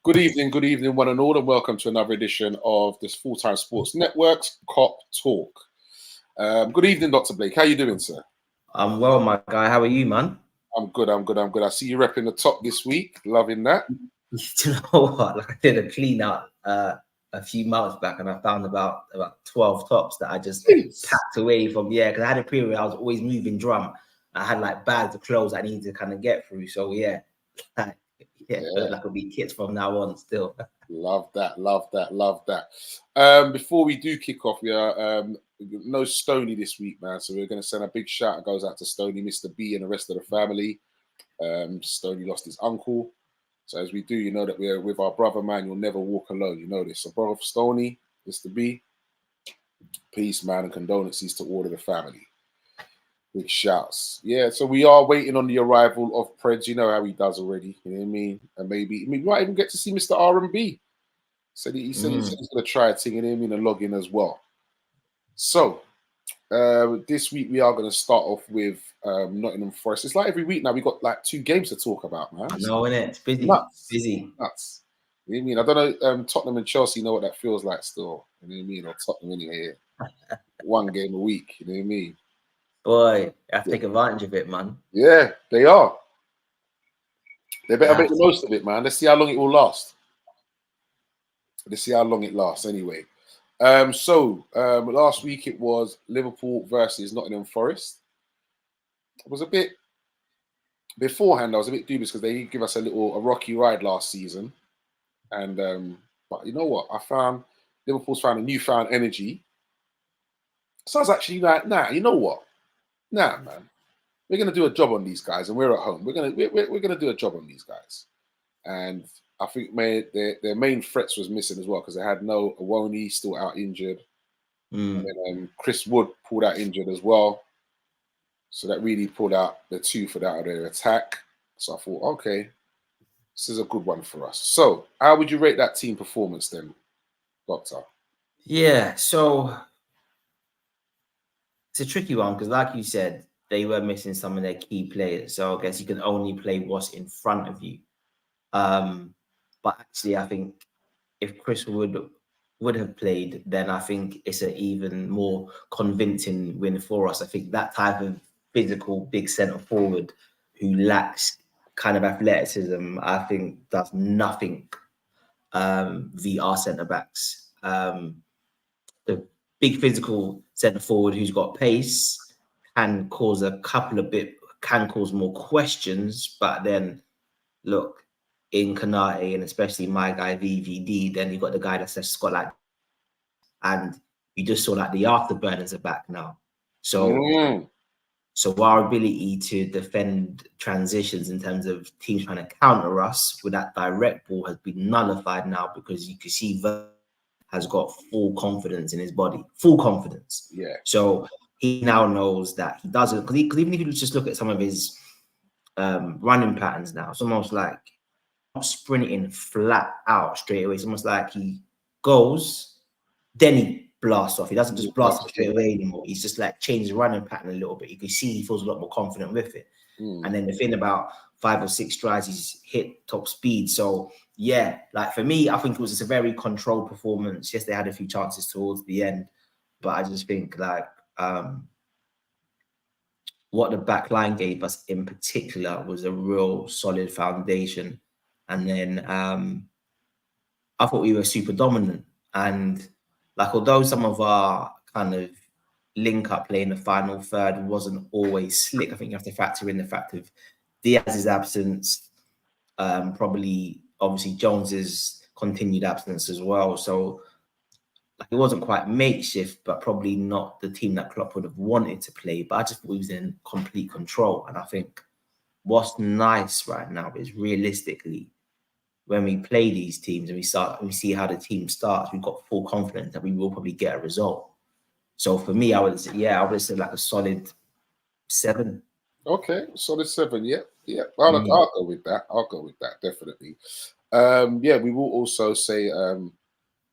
Good evening, one and all, and welcome to another edition of this Full-Time Sports Network's Cop Talk. Good evening, Dr. Blake. How you doing, sir? I'm well, my guy. How are you, man? I'm good. I see you repping the top this week. Loving that. Do you know what? Like, I did a clean out a few months back, and I found about 12 tops that I just packed away from. Yeah, because I had a period where I was always moving drum. I had like bags of clothes I needed to kind of get through. So yeah, like it'll be kits from now on still. Love that. Before we do kick off, we are no Stoney this week, man. So we're going to send a big shout out goes out to Stoney, Mr. B, and the rest of the family. Stoney lost his uncle. So as we do, you know that we're with our brother, man. You'll never walk alone. You know this. So brother Stoney, Mr. B, peace, man, and condolences to all of the family. Big shouts. Yeah, so we are waiting on the arrival of Preds. You know how he does already. You know what I mean? And maybe we might even get to see Mr. R&B. He said he's going to try a thing in him and log in as well. So this week we are going to start off with Nottingham Forest. It's like every week now we got like 2 games to talk about, man. I know, innit? It's busy. Nuts. Busy. Nuts. You know what I mean? I don't know. Tottenham and Chelsea know what that feels like still. You know what I mean? Or Tottenham anyway. 1 game a week. You know what I mean? Boy, I have to take advantage of it, man. Yeah, they are. They better make the most of it, man. Let's see how long it will last. Let's see how long it lasts anyway. Last week it was Liverpool versus Nottingham Forest. It was a bit beforehand. I was a bit dubious because they give us a rocky ride last season, and but you know what? I found Liverpool's found a newfound energy. So I was actually like, nah, you know what? Nah, man, we're gonna do a job on these guys, and we're at home. We're gonna do a job on these guys, and I think their main threats was missing as well because they had no Awoni still out injured, and then Chris Wood pulled out injured as well, so that really pulled out the tooth out of their attack. So I thought, okay, this is a good one for us. So how would you rate that team performance then, Doctor? Yeah, so it's a tricky one because, like you said, they were missing some of their key players. So I guess you can only play what's in front of you. But actually, I think if Chris would have played, then I think it's an even more convincing win for us. I think that type of physical big centre forward who lacks kind of athleticism, I think does nothing via our centre backs. The big physical centre forward who's got pace can cause more questions, but then look, in Kanate and especially my guy VVD, then you got the guy that's just got like, and you just saw like the afterburners are back now. So our ability to defend transitions in terms of teams trying to counter us with that direct ball has been nullified now because you can see has got full confidence in his body, full confidence. Yeah. So he now knows that he doesn't, because even if you just look at some of his running patterns now, it's almost like not sprinting flat out straight away. It's almost like he goes, then he blasts off. He doesn't just blast off straight away anymore. He's just like changed the running pattern a little bit. You can see he feels a lot more confident with it. And then the thing about 5 or 6 strides, he's hit top speed. So yeah, like for me, I think it was just a very controlled performance. Yes, they had a few chances towards the end, but I just think like what the back line gave us in particular was a real solid foundation. And then I thought we were super dominant. And like, although some of our kind of link up play in the final third wasn't always slick, I think you have to factor in the fact of Diaz's absence, probably obviously Jones's continued absence as well. So like, it wasn't quite makeshift, but probably not the team that Klopp would have wanted to play. But I just thought he was in complete control. And I think what's nice right now is realistically, when we play these teams and we see how the team starts, we've got full confidence that we will probably get a result. So for me, I would say like a solid 7. Okay, solid 7. Yeah. I'll go with that. Definitely. We will also say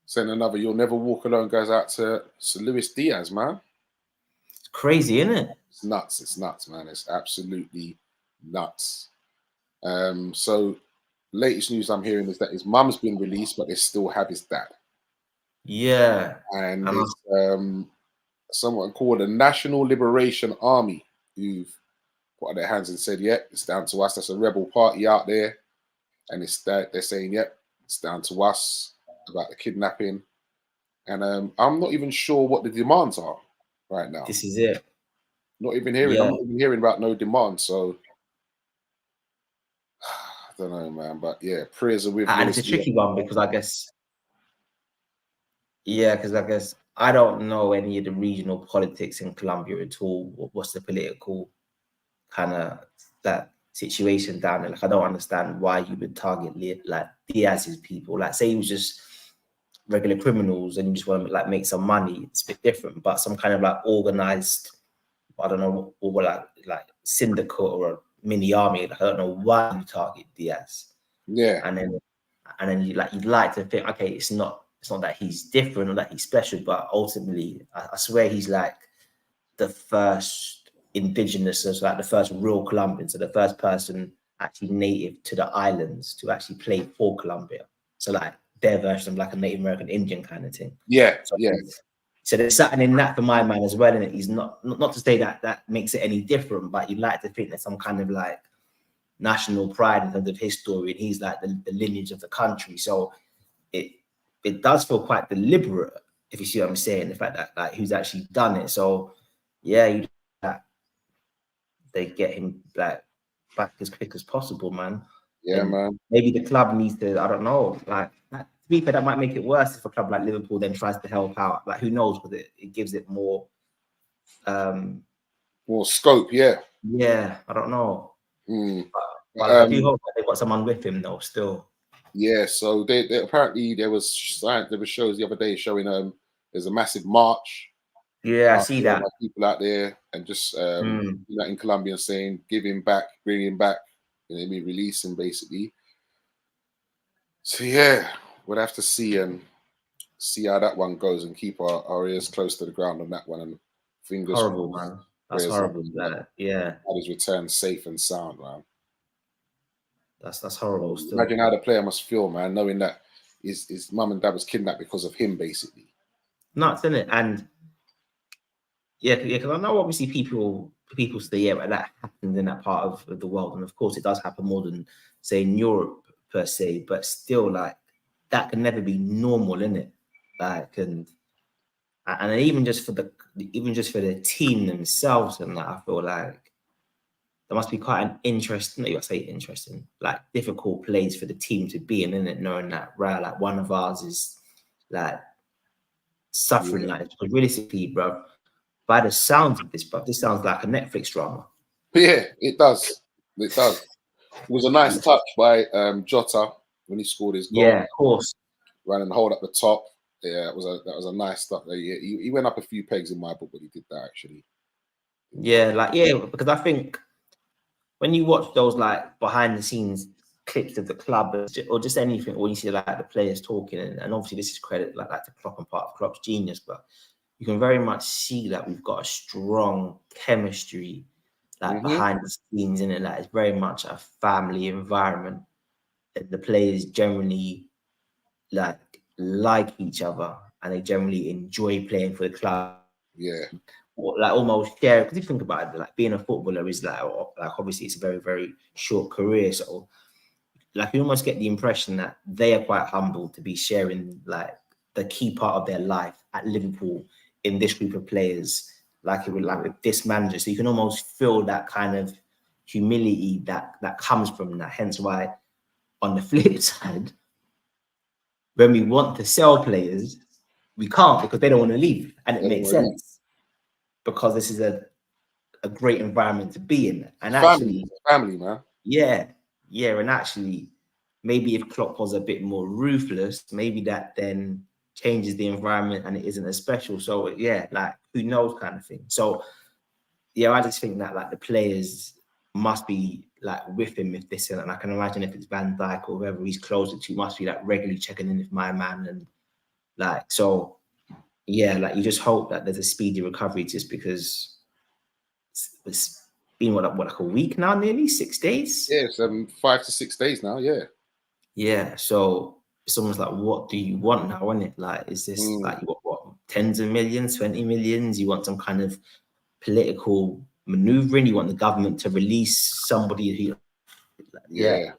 send another "You'll Never Walk Alone" goes out to Luis Diaz, man. It's crazy, isn't it? It's nuts, man. It's absolutely nuts. So latest news I'm hearing is that his mum's been released, but they still have his dad. Yeah. And And it's someone called the National Liberation Army who've put their hands and said, "Yep, it's down to us." That's a rebel party out there, and it's that they're saying, "Yep, it's down to us about the kidnapping." And I'm not even sure what the demands are right now. this is it. Not even hearing. I'm Yeah. not even hearing about no demands. So I don't know, man. But yeah, prayers are with And it's a Lewis. tricky one because I guess I don't know any of the regional politics in Colombia at all. What's the political kind of that situation down there? Like, I don't understand why you would target like Diaz's people. Like, say he was just regular criminals and you just want to like make some money, it's a bit different. But some kind of like organized, I don't know, or like syndicate or a mini army. Like, I don't know why you target Diaz. Yeah, And then you'd like to think, okay, it's not that he's different or that he's special, but ultimately, I swear he's like the first indigenous, so like the first real Colombian, so the first person actually native to the islands to actually play for Colombia. So like their version of like a Native American Indian kind of thing. yeah, So, yeah, so there's something in that for my man as well, and he's not to say that makes it any different, but you'd like to think there's some kind of like national pride in terms of his story, and he's like the lineage of the country. So it does feel quite deliberate, if you see what I'm saying, the fact that like who's actually done it. So yeah, they get him like back as quick as possible, man. yeah, And man. maybe the club needs to, I don't know, like to be fair, that might make it worse if a club like Liverpool then tries to help out. Like, who knows, because it gives it more More scope, yeah. yeah, I don't know. Mm. But like, I do hope that they've got someone with him though, still. Yeah, so they apparently there was shows the other day showing there's a massive march Yeah, I out see there, that. like people out there and just in Colombia saying give him back, bring him back, and then release him basically. So yeah, we'll have to see how that one goes and keep our ears close to the ground on that one and fingers Horrible, man. That's prayers up horrible. that Yeah, his return safe and sound, man. that's horrible still. Imagine how the player must feel, man, knowing that his mum and dad was kidnapped because of him, basically. Nuts, isn't it? And yeah, because I know obviously people say, yeah, but that happens in that part of the world. And of course it does happen more than say in Europe per se, but still like that can never be normal, innit? Like and even just for the team themselves, and that I feel like there must be quite an interesting, I say interesting, like difficult place for the team to be in, innit? Knowing that right, like one of ours is like suffering like this. Because realistically, bro, by the sounds of this, bro, this sounds like a Netflix drama. Yeah, it does. It does. It was a nice touch by Jota when he scored his goal. Yeah, of course. Ran and hold up the top. Yeah, that was a nice stuff. He went up a few pegs in my book when he did that actually. Yeah, because I think when you watch those like behind the scenes clips of the club or just anything, or you see like the players talking, and obviously this is credit like to Klopp and part of Klopp's genius, but you can very much see that we've got a strong chemistry like behind the scenes in it. Like it's very much a family environment. The players generally like each other and they generally enjoy playing for the club. Yeah. Like almost share, because if you think about it, like being a footballer is like obviously it's a very, very short career. So like you almost get the impression that they are quite humble to be sharing like the key part of their life at Liverpool in this group of players, like it would like with this manager. So you can almost feel that kind of humility that comes from that. Hence why on the flip side, when we want to sell players, we can't because they don't want to leave. And it makes sense because this is a great environment to be in. And family, man. Yeah. And actually, maybe if Klopp was a bit more ruthless, maybe that then changes the environment and it isn't as special. So yeah, like who knows kind of thing. So yeah, I just think that like the players must be like with him if this, and I can imagine if it's Van Dijk or whoever he's closer to, must be like regularly checking in with my man, and like so yeah, like you just hope that there's a speedy recovery, just because it's been what like a week now, nearly 6 days. Yeah, it's 5 to 6 days now. Yeah. Yeah, so someone's like, what do you want now, isn't it? Like, is this like you want what, tens of millions, 20 millions? You want some kind of political maneuvering? You want the government to release somebody who, Yeah.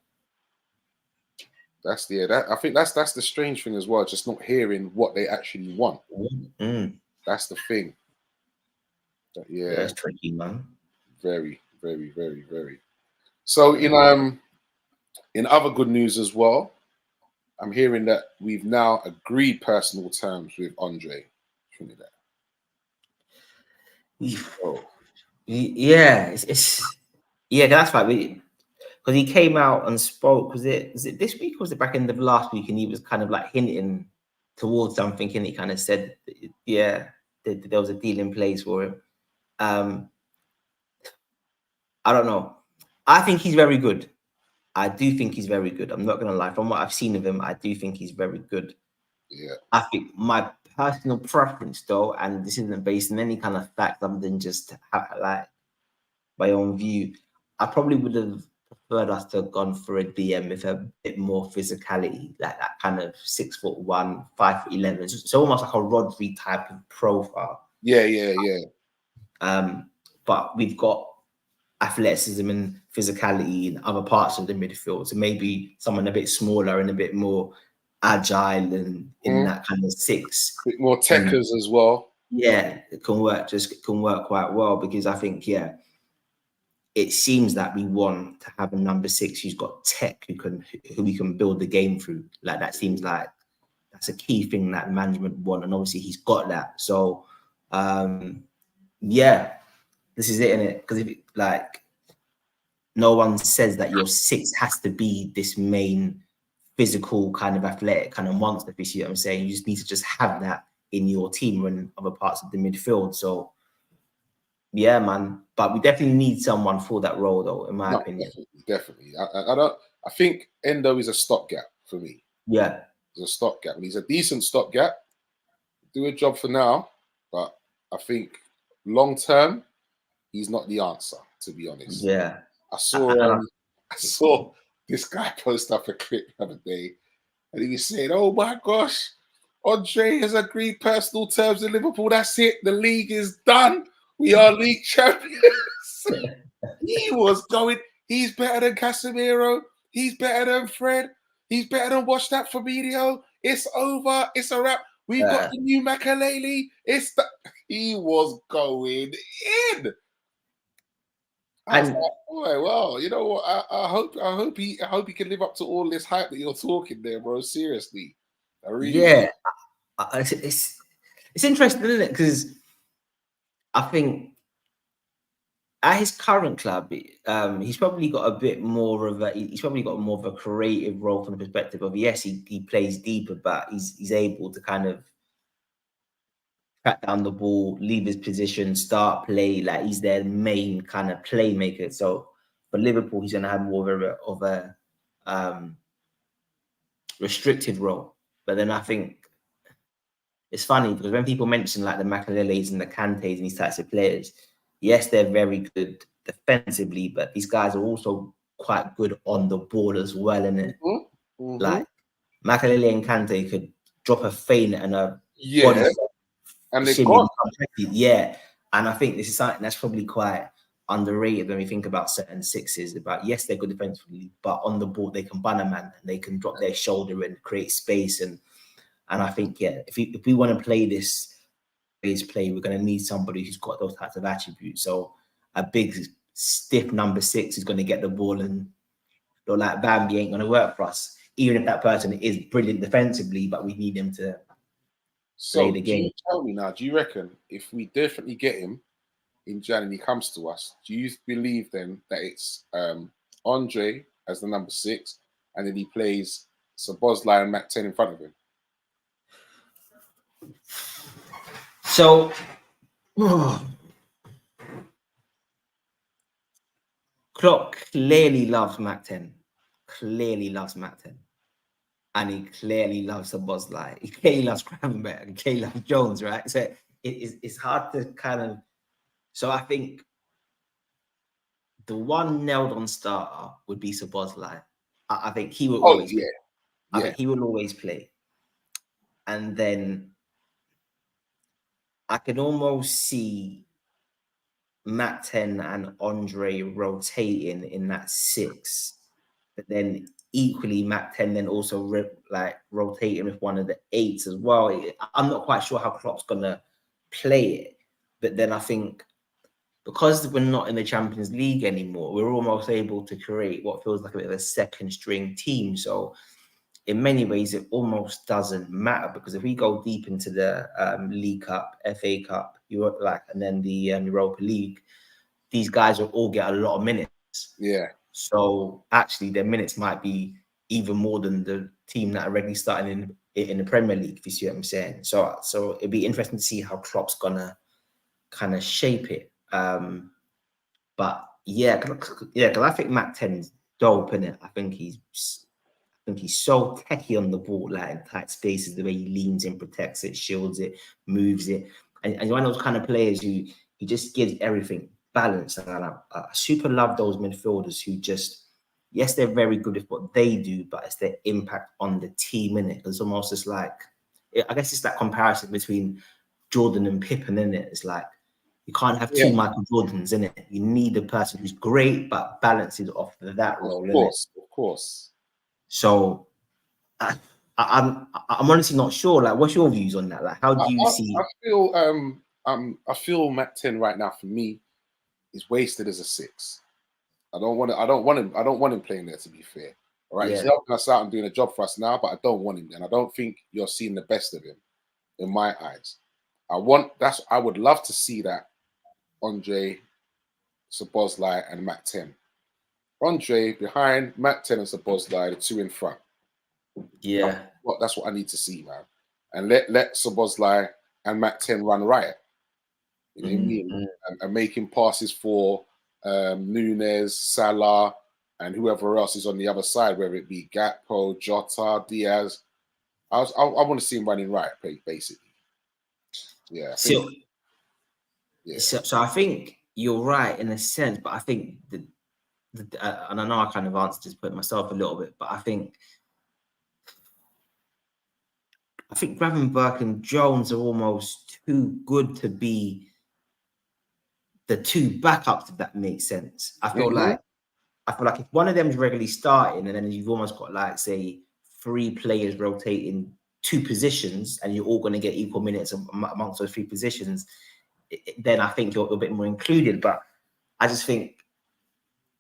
I think that's the strange thing as well, just not hearing what they actually want. That's the thing. But Yeah, it's tricky, man. Very, very, very, very. So in other good news as well, I'm hearing that we've now agreed personal terms with Andre Trinidad. Oh. Yeah, it's yeah, that's right. Because he came out and spoke. Was it this week or was it back end of last week? And he was kind of like hinting towards something, and he kind of said, yeah, there was a deal in place for him. I don't know. I think he's very good. I do think he's very good. I'm not gonna lie. From what I've seen of him, I do think he's very good. Yeah. I think my personal preference, though, and this isn't based on any kind of fact other than just like my own view, I probably would have preferred us to have gone for a DM with a bit more physicality, like that kind of 6'1", 5'11". So almost like a Rodri type of profile. Yeah. But we've got athleticism and physicality in other parts of the midfield. So maybe someone a bit smaller and a bit more agile and in that kind of six. A bit more techers as well. Yeah, it can work quite well because I think, it seems that we want to have a number 6 who's got tech, who we can build the game through. Like that seems like that's a key thing that management want, and obviously he's got that. So this is it, isn't it? Because if like no one says that your 6 has to be this main physical kind of athletic kind of monster, if you see what I'm saying. You just need to just have that in your team or in other parts of the midfield. So yeah, man. But we definitely need someone for that role, though, in my opinion. Definitely. I think Endo is a stopgap for me. Yeah. He's a stopgap. And he's a decent stopgap. Do a job for now, but I think long term, he's not the answer, to be honest. Yeah. I saw this guy post up a clip the other day, and he was saying, "Oh my gosh, Andre has agreed personal terms with Liverpool. That's it. The league is done. We are league champions." He was going, he's better than Casemiro. He's better than Fred. He's better than Watch That for Video. It's over. It's a wrap. We've got the new Makalele. He was going in. I was like, boy, well, you know what? I hope he can live up to all this hype that you're talking there, bro. Seriously. I really it's interesting, isn't it? Because I think at his current club, he's probably got a bit more of a creative role from the perspective of, yes, he plays deeper, but he's able to kind of track down the ball, leave his position, start play. Like he's their main kind of playmaker. So for Liverpool, he's going to have more of a restricted role. But then I think it's funny because when people mention like the Makaleles and the Kantes and these types of players, yes, they're very good defensively, but these guys are also quite good on the ball as well, innit? Like Makalele and Kante could drop a feint and a body and they've gone. And I think this is something that's probably quite underrated when we think about certain sixes. About, yes, they're good defensively, but on the ball they can bun a man and they can drop their shoulder and create space. And I think, if we want to play this play, we're going to need somebody who's got those types of attributes. So a big stiff number 6 is going to get the ball, and like Bambi ain't going to work for us, even if that person is brilliant defensively, but we need him to play the game. Tell me now, do you reckon if we definitely get him in Jan and he comes to us, do you believe then that it's Andre as the number 6 and then he plays Szoboszlai and Mac 10 in front of him? So Klopp clearly loves Mac 10. And he clearly loves Szoboszlai. He clearly loves Gravenberch. He clearly loves Jones, right? So it's hard to kind of... So I think the one nailed on starter would be Szoboszlai. I think he will always be. I think he will always play. And then I can almost see Matt 10 and Andre rotating in that 6. But then equally, Matt 10 then also rotating with one of the 8s as well. I'm not quite sure how Klopp's going to play it. But then I think because we're not in the Champions League anymore, we're almost able to create what feels like a bit of a second string team. So in many ways, it almost doesn't matter, because if we go deep into the League Cup, FA Cup, and then the Europa League, these guys will all get a lot of minutes. Yeah. So actually, their minutes might be even more than the team that are already starting in the Premier League, if you see what I'm saying. So it'd be interesting to see how Klopp's gonna kind of shape it. But yeah, because I think Matt 10's dope, innit? I think he's so techie on the ball, like in tight spaces, the way he leans in, protects it, shields it, moves it. And one of those kind of players who he just gives everything balance. And I super love those midfielders who just, yes, they're very good with what they do, but it's their impact on the team, innit? It's almost just like, I guess it's that comparison between Jordan and Pippen, innit? It's like, you can't have two Michael Jordans, innit? You need a person who's great, but balances off that role, innit? Of course. So I'm honestly not sure. Like, what's your views on that? Like, how do you see? I feel Matt 10 right now, for me, is wasted as a 6. I don't want him playing there, to be fair. All right, he's helping us out and doing a job for us now, but I don't want him, and I don't think you're seeing the best of him, in my eyes. I would love to see that Andre, Szoboszlai, and Matt 10. Andre behind, Matt 10 and Szoboszlai, the 2 in front. Yeah. That's what I need to see, man. And let Szoboszlai and Matt 10 run riot. You know what I mean? And making passes for Nunez, Salah, and whoever else is on the other side, whether it be Gakpo, Jota, Diaz. I want to see him running riot, basically. Yeah. So I think you're right in a sense, but I think and I know I kind of answered this point myself a little bit, but I think Gravenberch and Jones are almost too good to be the 2 backups, if that makes sense. I feel like if one of them is regularly starting, and then you've almost got, like, say, 3 players rotating 2 positions, and you're all going to get equal minutes amongst those 3 positions, then I think you're a bit more included. But I just think,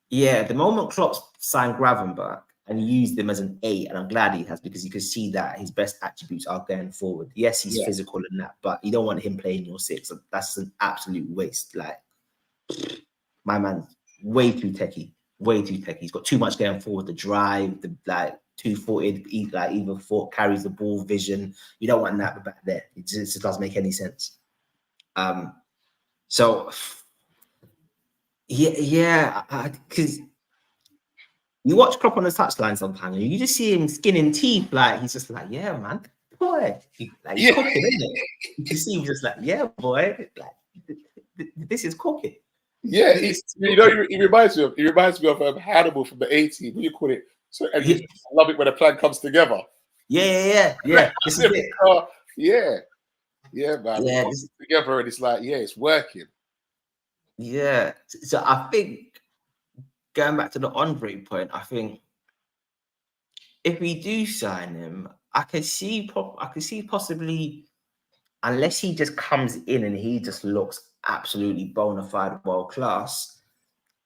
the moment Klopp's signed Gravenberch and used him as an 8, and I'm glad he has, because you can see that his best attributes are going forward. Yes, he's physical and that, but you don't want him playing your 6. That's an absolute waste. Like, my man's way too techie. He's got too much going forward. The drive, the 2-footed, either foot carries the ball, vision. You don't want that back there. It just doesn't make any sense. So because you watch Klopp on the touchline sometimes, and you just see him skinning teeth. Like, he's just like, yeah, man, boy, he's cooking, isn't it? You can see him just like, yeah, boy, like, this is cooking. Yeah, he reminds me of Hannibal from the 80s. What do you call it? So, and I love it when a plan comes together. Yeah. This is it. Yeah, man. Yeah, together, and it's like, it's working. Yeah. So I think, going back to the Andre point, I think if we do sign him, I can see possibly, unless he just comes in and he just looks absolutely bona fide world class,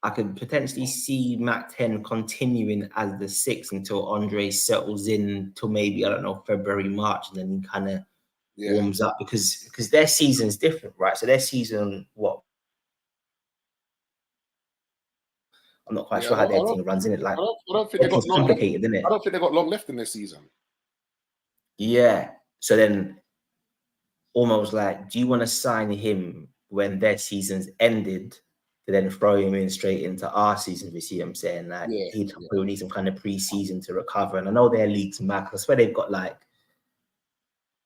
I could potentially see Matt 10 continuing as the 6 until Andre settles in till maybe, I don't know, February, March, and then he kind of warms up, because their season's different, right? So their season, I'm not quite sure how their team runs in it. Like, I don't think it's complicated, isn't it? I don't think they got long left in this season. Yeah. So then, almost like, do you want to sign him when their season's ended, to then throw him in straight into our season? If you see what I'm saying? Like, he'd probably need some kind of pre-season to recover. And I know their league's mad. I swear they've got, like,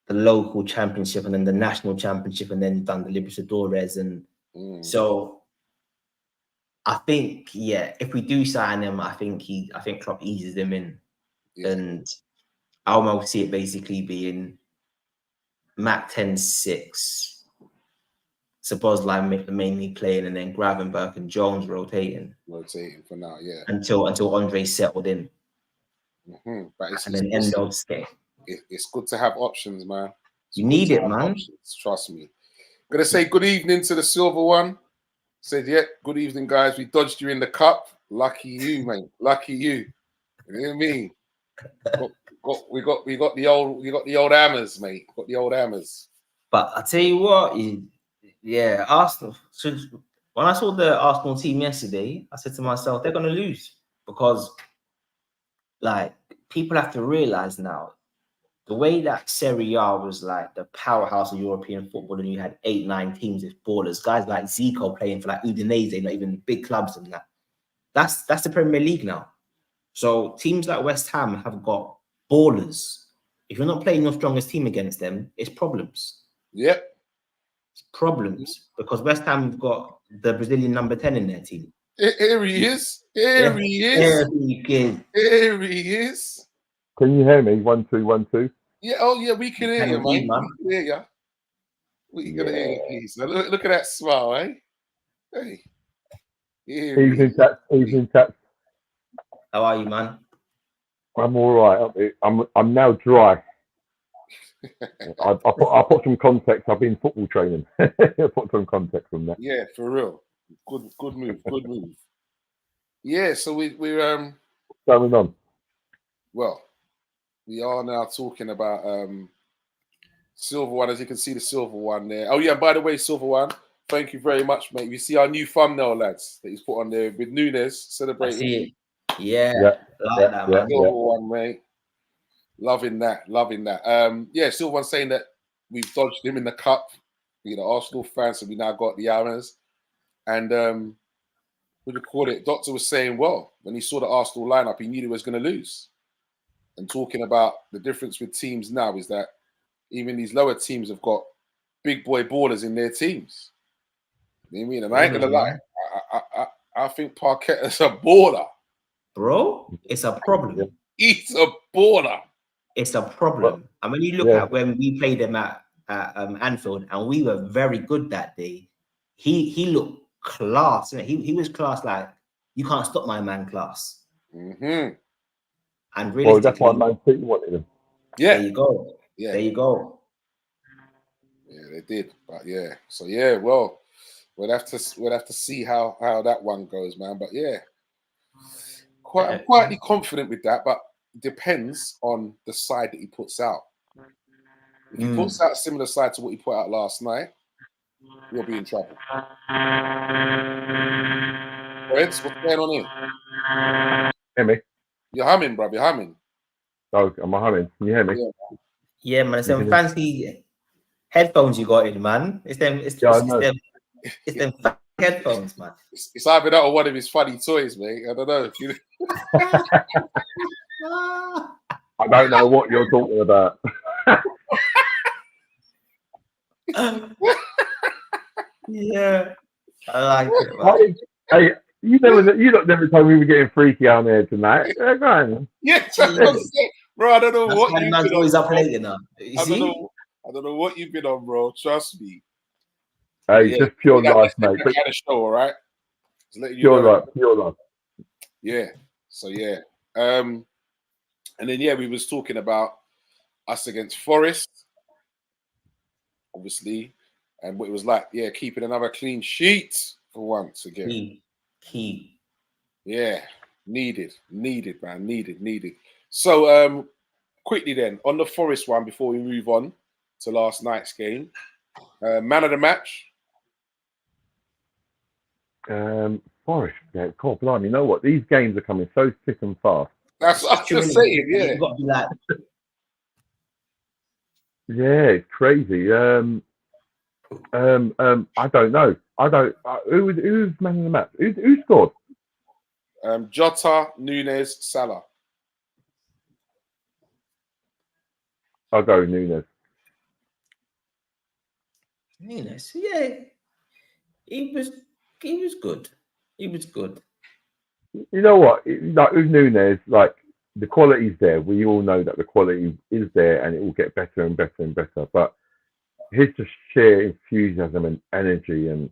the local championship and then the national championship, and then done the Libertadores. And so I think, if we do sign him, I think Klopp eases him in. And I almost see it basically being Mac 10-6, Szoboszlai mainly playing, and then Gravenberch and Jones rotating for now. Yeah. Until Andre settled in. But And then Endo stay. It's good to have options, man. You need it, man. Options, trust me. I'm gonna say good evening to the silver one. Said, yeah, good evening, guys. We dodged you in the cup. Lucky you, mate. Lucky you. You know what I mean? We got the old hammers, mate. Got the old hammers. But I tell you what, yeah, Arsenal. So when I saw the Arsenal team yesterday, I said to myself, they're gonna lose because, like, people have to realize now the way that Serie A was like the powerhouse of European football, and you had 8-9 teams with ballers, guys like Zico playing for like Udinese, not even big clubs and that. That's the Premier League now. So teams like West Ham have got ballers. If you're not playing your strongest team against them, it's problems. Yep. It's problems because West Ham have got the Brazilian number 10 in their team. Here he is. Here he is. Can you hear me? 1 2 1 2. Yeah. Oh yeah, we can hear you, man. We can hear you. We can hear you, please. Look at that smile, eh? Hey. Evening, chaps. How are you, man? I'm all right. I'm now dry. I put some context. I've been football training. I put some context on that. Yeah, for real. Good move. Good move. Yeah. So we're What's going on? Well, we are now talking about silver one. As you can see, the silver one there. Oh yeah. By the way, silver one. Thank you very much, mate. You see our new thumbnail, lads, that he's put on there with Nunez celebrating. I see it. Yeah, like that, man. Silver one, mate. Loving that. Yeah, Silver one saying that we've dodged him in the cup. You know, Arsenal fans, so we now got the Hammers. And what do you call it? Doctor was saying, well, when he saw the Arsenal lineup, he knew he was going to lose. And talking about the difference with teams now is that even these lower teams have got big boy ballers in their teams. You know what I mean? And I ain't gonna lie, I think Parquet is a baller. Bro, it's a problem. He's a baller. It's a problem. And when you look at when we played them at Anfield, and we were very good that day, he looked class. He was class, like, you can't stop my man class. And really, that's why Man City wanted him. Yeah, there you go. Yeah, there you go. Yeah, they did. But yeah, so yeah, well, we'll have to see how that one goes, man. But yeah, I'm quietly confident with that, but it depends on the side that he puts out. If he puts out a similar side to what he put out last night, we'll be in trouble. Reds, what's going on here? Hear me? You're humming, bruv. You're humming. Oh, am I humming? Can you hear me? Yeah, man. It's them fancy headphones you got in, man. It's them headphones, man. It's either that or one of his funny toys, mate. I don't know. I don't know what you're talking about. Yeah, I like it, man. Hey, you never told me we were getting freaky out there tonight. Go on. Yeah, bro. I don't know what you've man's been always on, up late enough. I don't know what you've been on, bro. Trust me. Hey, just pure life, mate. Kind of show, all right? Pure life. Yeah. So yeah. And then yeah, we was talking about us against Forest, obviously, and what it was like. Yeah, keeping another clean sheet for once again. Key. Yeah, needed, man, needed. So quickly then on the Forest one before we move on to last night's game, man of the match. Forest, yeah, God, blimey, you know what? These games are coming so thick and fast. That's what I'm just saying, yeah. You've got to be like... Yeah, it's crazy. I don't know. Who's man of the match? Who scored? Jota, Nunez, Salah. I'll go Nunez. Nunez, yeah. He was good. He was good. You know what? Like with Nunez, like the quality's there. We all know that the quality is there, and it will get better and better and better. But his just sheer enthusiasm and energy, and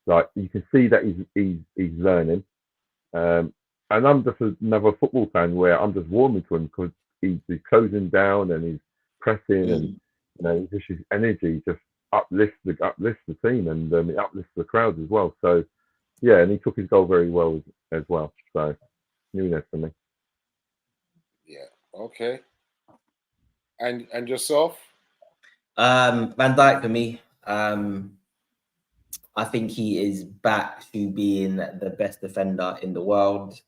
like you can see that he's learning. And I'm just another football fan where I'm just warming to him because he's closing down and he's pressing, and you know, just his energy just uplifts the team, and it uplifts the crowd as well. So yeah, and he took his goal very well as well. So Nunez for me. Yeah. Okay. And yourself? Van Dijk for me. I think he is back to being the best defender in the world.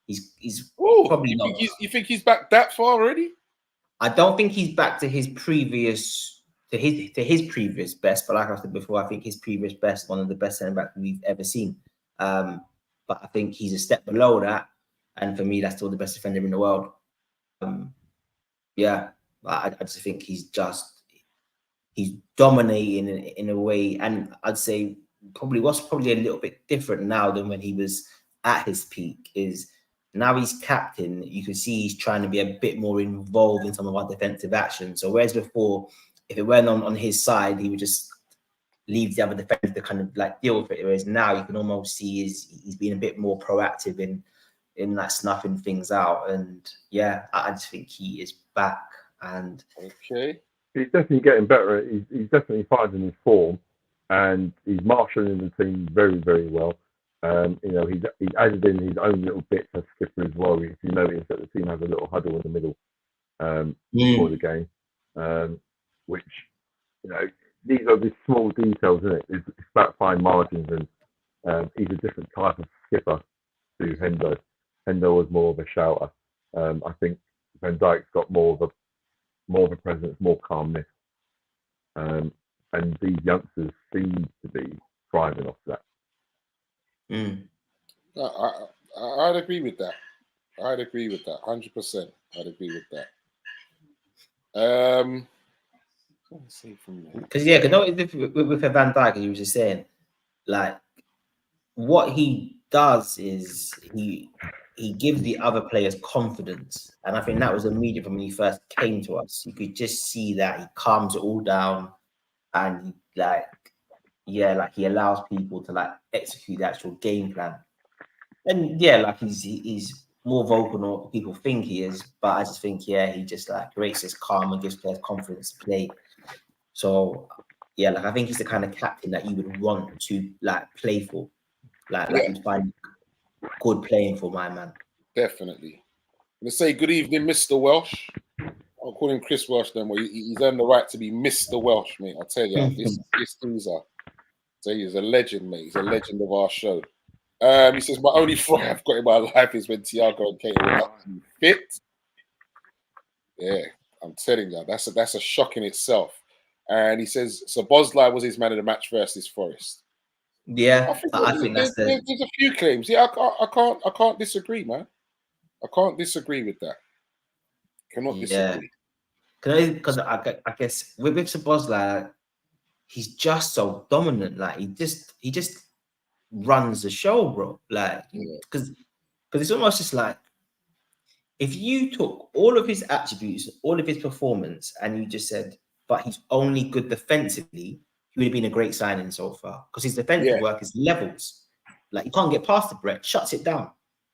He's probably not. You think he's back that far already? I don't think he's back to his previous best, but like I said before, I think his previous best, one of the best centre backs we've ever seen. But I think he's a step below that, and for me, that's still the best defender in the world. Yeah, I just think he's dominating in a way, and I'd say what's probably a little bit different now than when he was at his peak is now he's captain. You can see he's trying to be a bit more involved in some of our defensive action. So whereas before, if it went on his side, he would just leave the other defender to kind of like deal with it. Whereas now you can almost see he's being a bit more proactive in like snuffing things out. And yeah, I just think he is back. And okay, he's definitely getting better. He's definitely finding his form, and he's marshalling the team very, very well. You know, he's added in his own little bits as skipper as well. If you notice that the team has a little huddle in the middle before the game, which, you know, these are the small details, isn't it? It's about fine margins, and he's a different type of skipper to Hendo. Hendo was more of a shouter. I think Van Dijk's got more of a presence, more calmness, and these youngsters seem to be thriving off that. I'd agree with that. 100%. I'd agree with that. Because you know with Van Dijk, you were just saying, like, what he does is he gives the other players confidence, and I think that was immediate from when he first came to us. You could just see that he calms it all down, and he allows people to like execute the actual game plan. And yeah, like he's more vocal than what people think he is, but I just think he just like creates this calm and gives players confidence to play. So yeah, like I think he's the kind of captain that you would want to like play for, like you'd find good playing for, my man. Definitely. I'm gonna say good evening, Mr. Welsh. I'll call him Chris Welsh then. Well, he's earned the right to be Mr. Welsh, mate. I'll tell you, this he's a legend, mate. He's a legend of our show. He says, my only fright I've got in my life is when Thiago and Kate are up to fit. Yeah, I'm telling you, that's a shock in itself. And he says, so Bosley was his man of the match versus Forest. Yeah, I think that's there's a few claims. Yeah, I can't disagree, man. I can't disagree with that. Cannot disagree. Because I guess with Bosley, he's just so dominant. Like he just runs the show, bro. Like because it's almost just like if you took all of his attributes, all of his performance, and you just said, but he's only good defensively, he would have been a great signing so far. Because his defensive work is levels. Like you can't get past the Brett, shuts it down.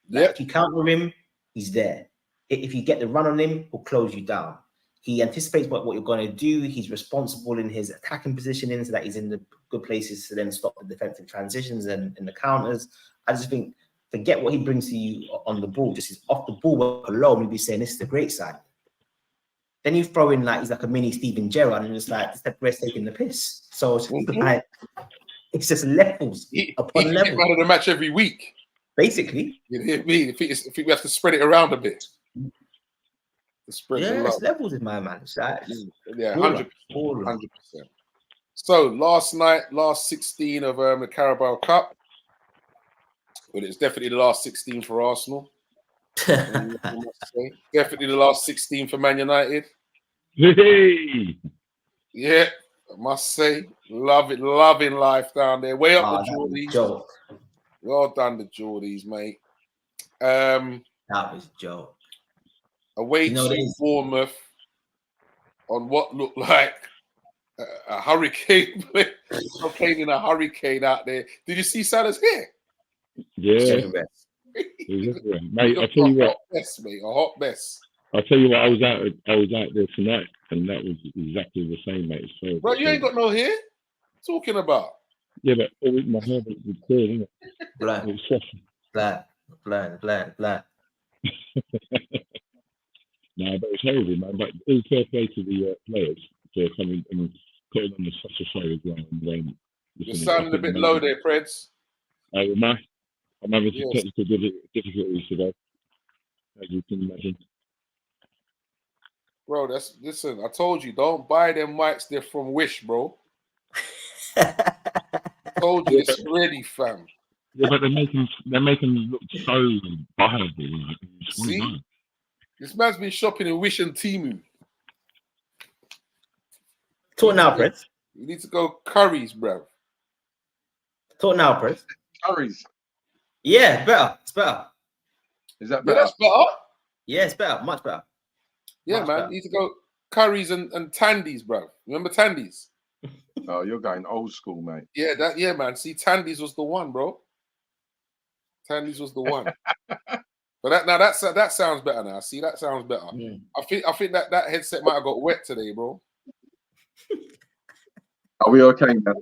Like if you counter him, he's there. If you get the run on him, he'll close you down. He anticipates what you're going to do. He's responsible in his attacking positioning so that he's in the good places to then stop the defensive transitions and the counters. I just think, forget what he brings to you on the ball. Just his off the ball work alone, we'd be saying this is a great sign. Then you throw in like he's like a mini Steven Gerrard and it's like the rest taking the piss. So it's like it's just levels upon levels. Man of the match every week, basically. You hear me? I think we have to spread it around a bit. It's levels in my man. It's like, 100%. So last night, last 16 of the Carabao Cup. Well, it's definitely the last 16 for Arsenal. Definitely the last 16 for Man United. Yeah, I must say, loving life down there. Way up the Geordies. Well done, the Geordies, mate. That was a joke. away You know what it to is? Bournemouth on what looked like a hurricane. I'm playing in a hurricane out there. Did you see Salah's hair? Yeah, Everywhere. mate. I tell you what, hot mess, mate. A hot mess. I tell you what. I was out there tonight, and that was exactly the same, mate. So, Bro, you ain't got no hair. Talking about. yeah, but my hair was clear, isn't it? Black, It was soft. black. No, but it's horrible, man. But all fair play to the players for coming and putting on such a show as well. And, You're sounding a bit low there, Preds. I'm having some Yes. technical difficulties today, as you can imagine. Bro, listen, I told you, don't buy them mics, they're from Wish, bro. Told you it's ready, fam. Yeah, but they're making them look so viable. Like, See? This man's been shopping in Wish and Temu. Talk now, Prince. You need to go Curry's, bro. Talk now, Prince. Curry's. Yeah, better. It's better. Is that Yeah, better? that's better. Yeah, it's better. Much better. Yeah, Much man. better. You need to go Curry's and Tandy's, bro. Remember Tandy's? Oh, you're going old school, mate. Yeah, man. See, Tandy's was the one, bro. Tandy's was the one. But that sounds better now. See, that sounds better. Mm. I think that headset might have got wet today, bro. Are we okay now?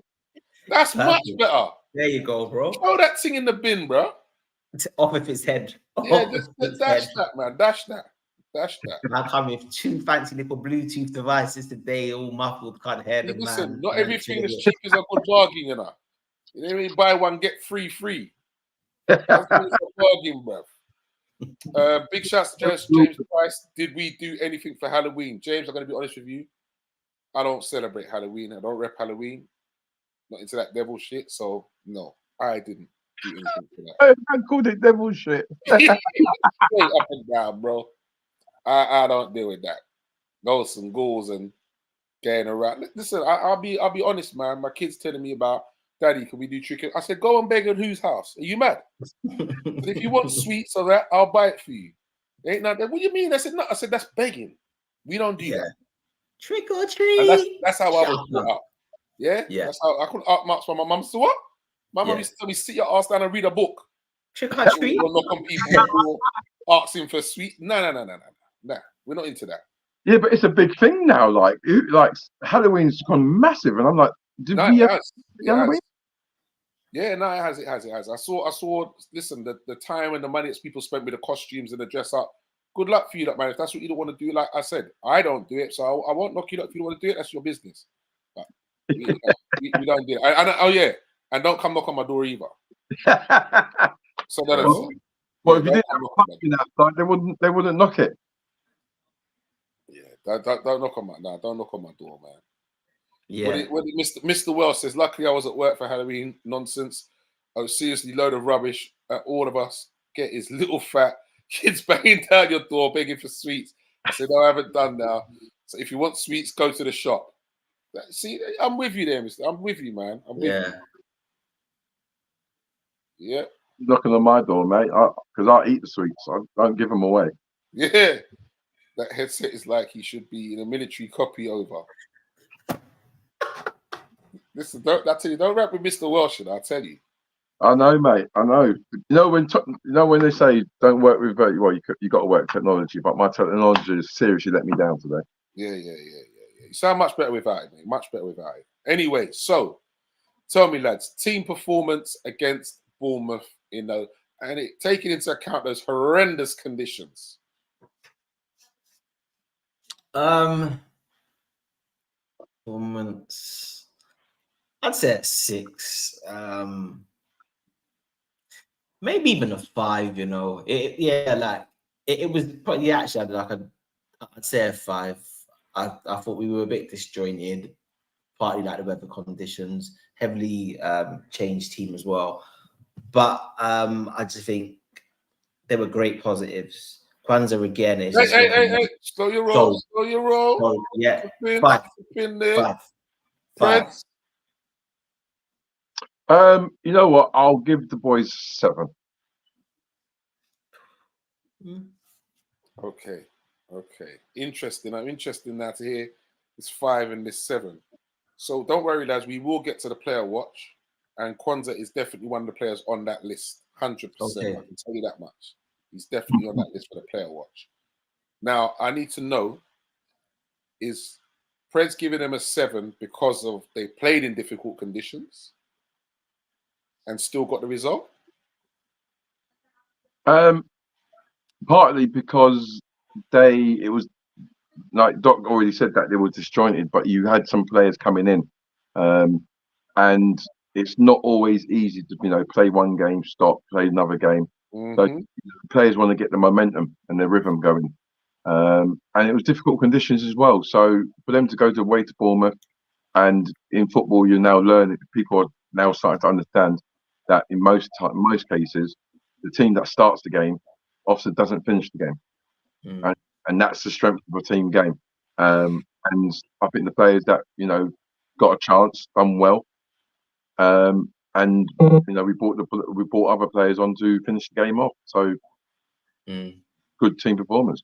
That's much Perfect. better. There you go, bro. Throw that thing in the bin, bro. It's off of his head. Yeah, Off just of his dash head. that, man. Dash that. I come with 2 fancy little Bluetooth devices today, all muffled, can't hear the Listen, man. not everything as cheap as a good bargain, you know. You know, you buy one, get free. That's a bargain, bro. Big shouts to James Price. Did we do anything for Halloween? James, I'm going to be honest with you. I don't celebrate Halloween. I don't rep Halloween. Not into that devil shit. So, no, I didn't do anything for that. I called it devil shit. Straight up and down, bro. I don't deal with that. Ghosts and ghouls and getting around. Listen, I'll be honest, man. My kids telling me about, Daddy, can we do trick? I said, go and beg at whose house? Are you mad? But if you want sweets or that, I'll buy it for you. Ain't nothing. What do you mean? I said, no. I said, that's begging. We don't do that. Trick or treat. And that's how I was brought up. Yeah? That's how I couldn't ask marks from my mum. So what? My mum used to tell me, sit your ass down and read a book. Trick or treat. We'll knock on people asking for sweet. No. We're not into that. Yeah, but it's a big thing now. Like Halloween's gone massive, and I'm like, did we ever Halloween? Yeah, no, it has. I saw. Listen, the time and the money that people spent with the costumes and the dress up. Good luck for you, man. If that's what you don't want to do, like I said, I don't do it, so I won't knock you up if you don't want to do it. That's your business. But we don't do it. And don't come knock on my door either. So well, if you didn't have a pumpkin outside, they wouldn't knock it. Yeah, don't knock on don't knock on my door, man. Yeah. What did Mr. Wells says, luckily I was at work for Halloween nonsense. I was seriously load of rubbish at all of us. Get his little fat kids banging down your door begging for sweets. I said, no, I haven't done now. So if you want sweets, go to the shop. See, I'm with you there, mister. I'm with you, man. I'm with you. Yeah. Knocking on my door, mate, because I eat the sweets. I don't give them away. Yeah. That headset is like he should be in a military copy over. Listen, don't rap with Mr. Welsh, I'll tell you. I know, mate. I know. When they say don't work with you got to work technology, but my technology has seriously let me down today. Yeah. You sound much better without it, mate. Much better without it. Anyway, so tell me, lads, team performance against Bournemouth, taking into account those horrendous conditions. Performance. I'd say a 6. Maybe even a 5. You know, it was probably actually I'd say a 5. I thought we were a bit disjointed, partly like the weather conditions, heavily changed team as well. But I just think there were great positives. Kwanzaa again is hey, slow your roll. So, yeah, 5. You know what? I'll give the boys 7. Okay. Okay, interesting. I'm interested now to hear this 5 and this 7. So don't worry, lads. We will get to the player watch, and Kwanzaa is definitely one of the players on that list. 100%. Okay. I can tell you that much. He's definitely on that list for the player watch. Now, I need to know, is Preds giving them a 7 because of they played in difficult conditions and still got the result? Partly because it was like Doc already said that they were disjointed, but you had some players coming in, and it's not always easy to play one game, stop, play another game. So players want to get the momentum and the rhythm going, and it was difficult conditions as well. So for them to go away to Bournemouth, and in football, you're now learning. People are now starting to understand that in most cases, the team that starts the game often doesn't finish the game, and that's the strength of a team game. And I think the players that got a chance done well, and we brought other players on to finish the game off. So good team performance.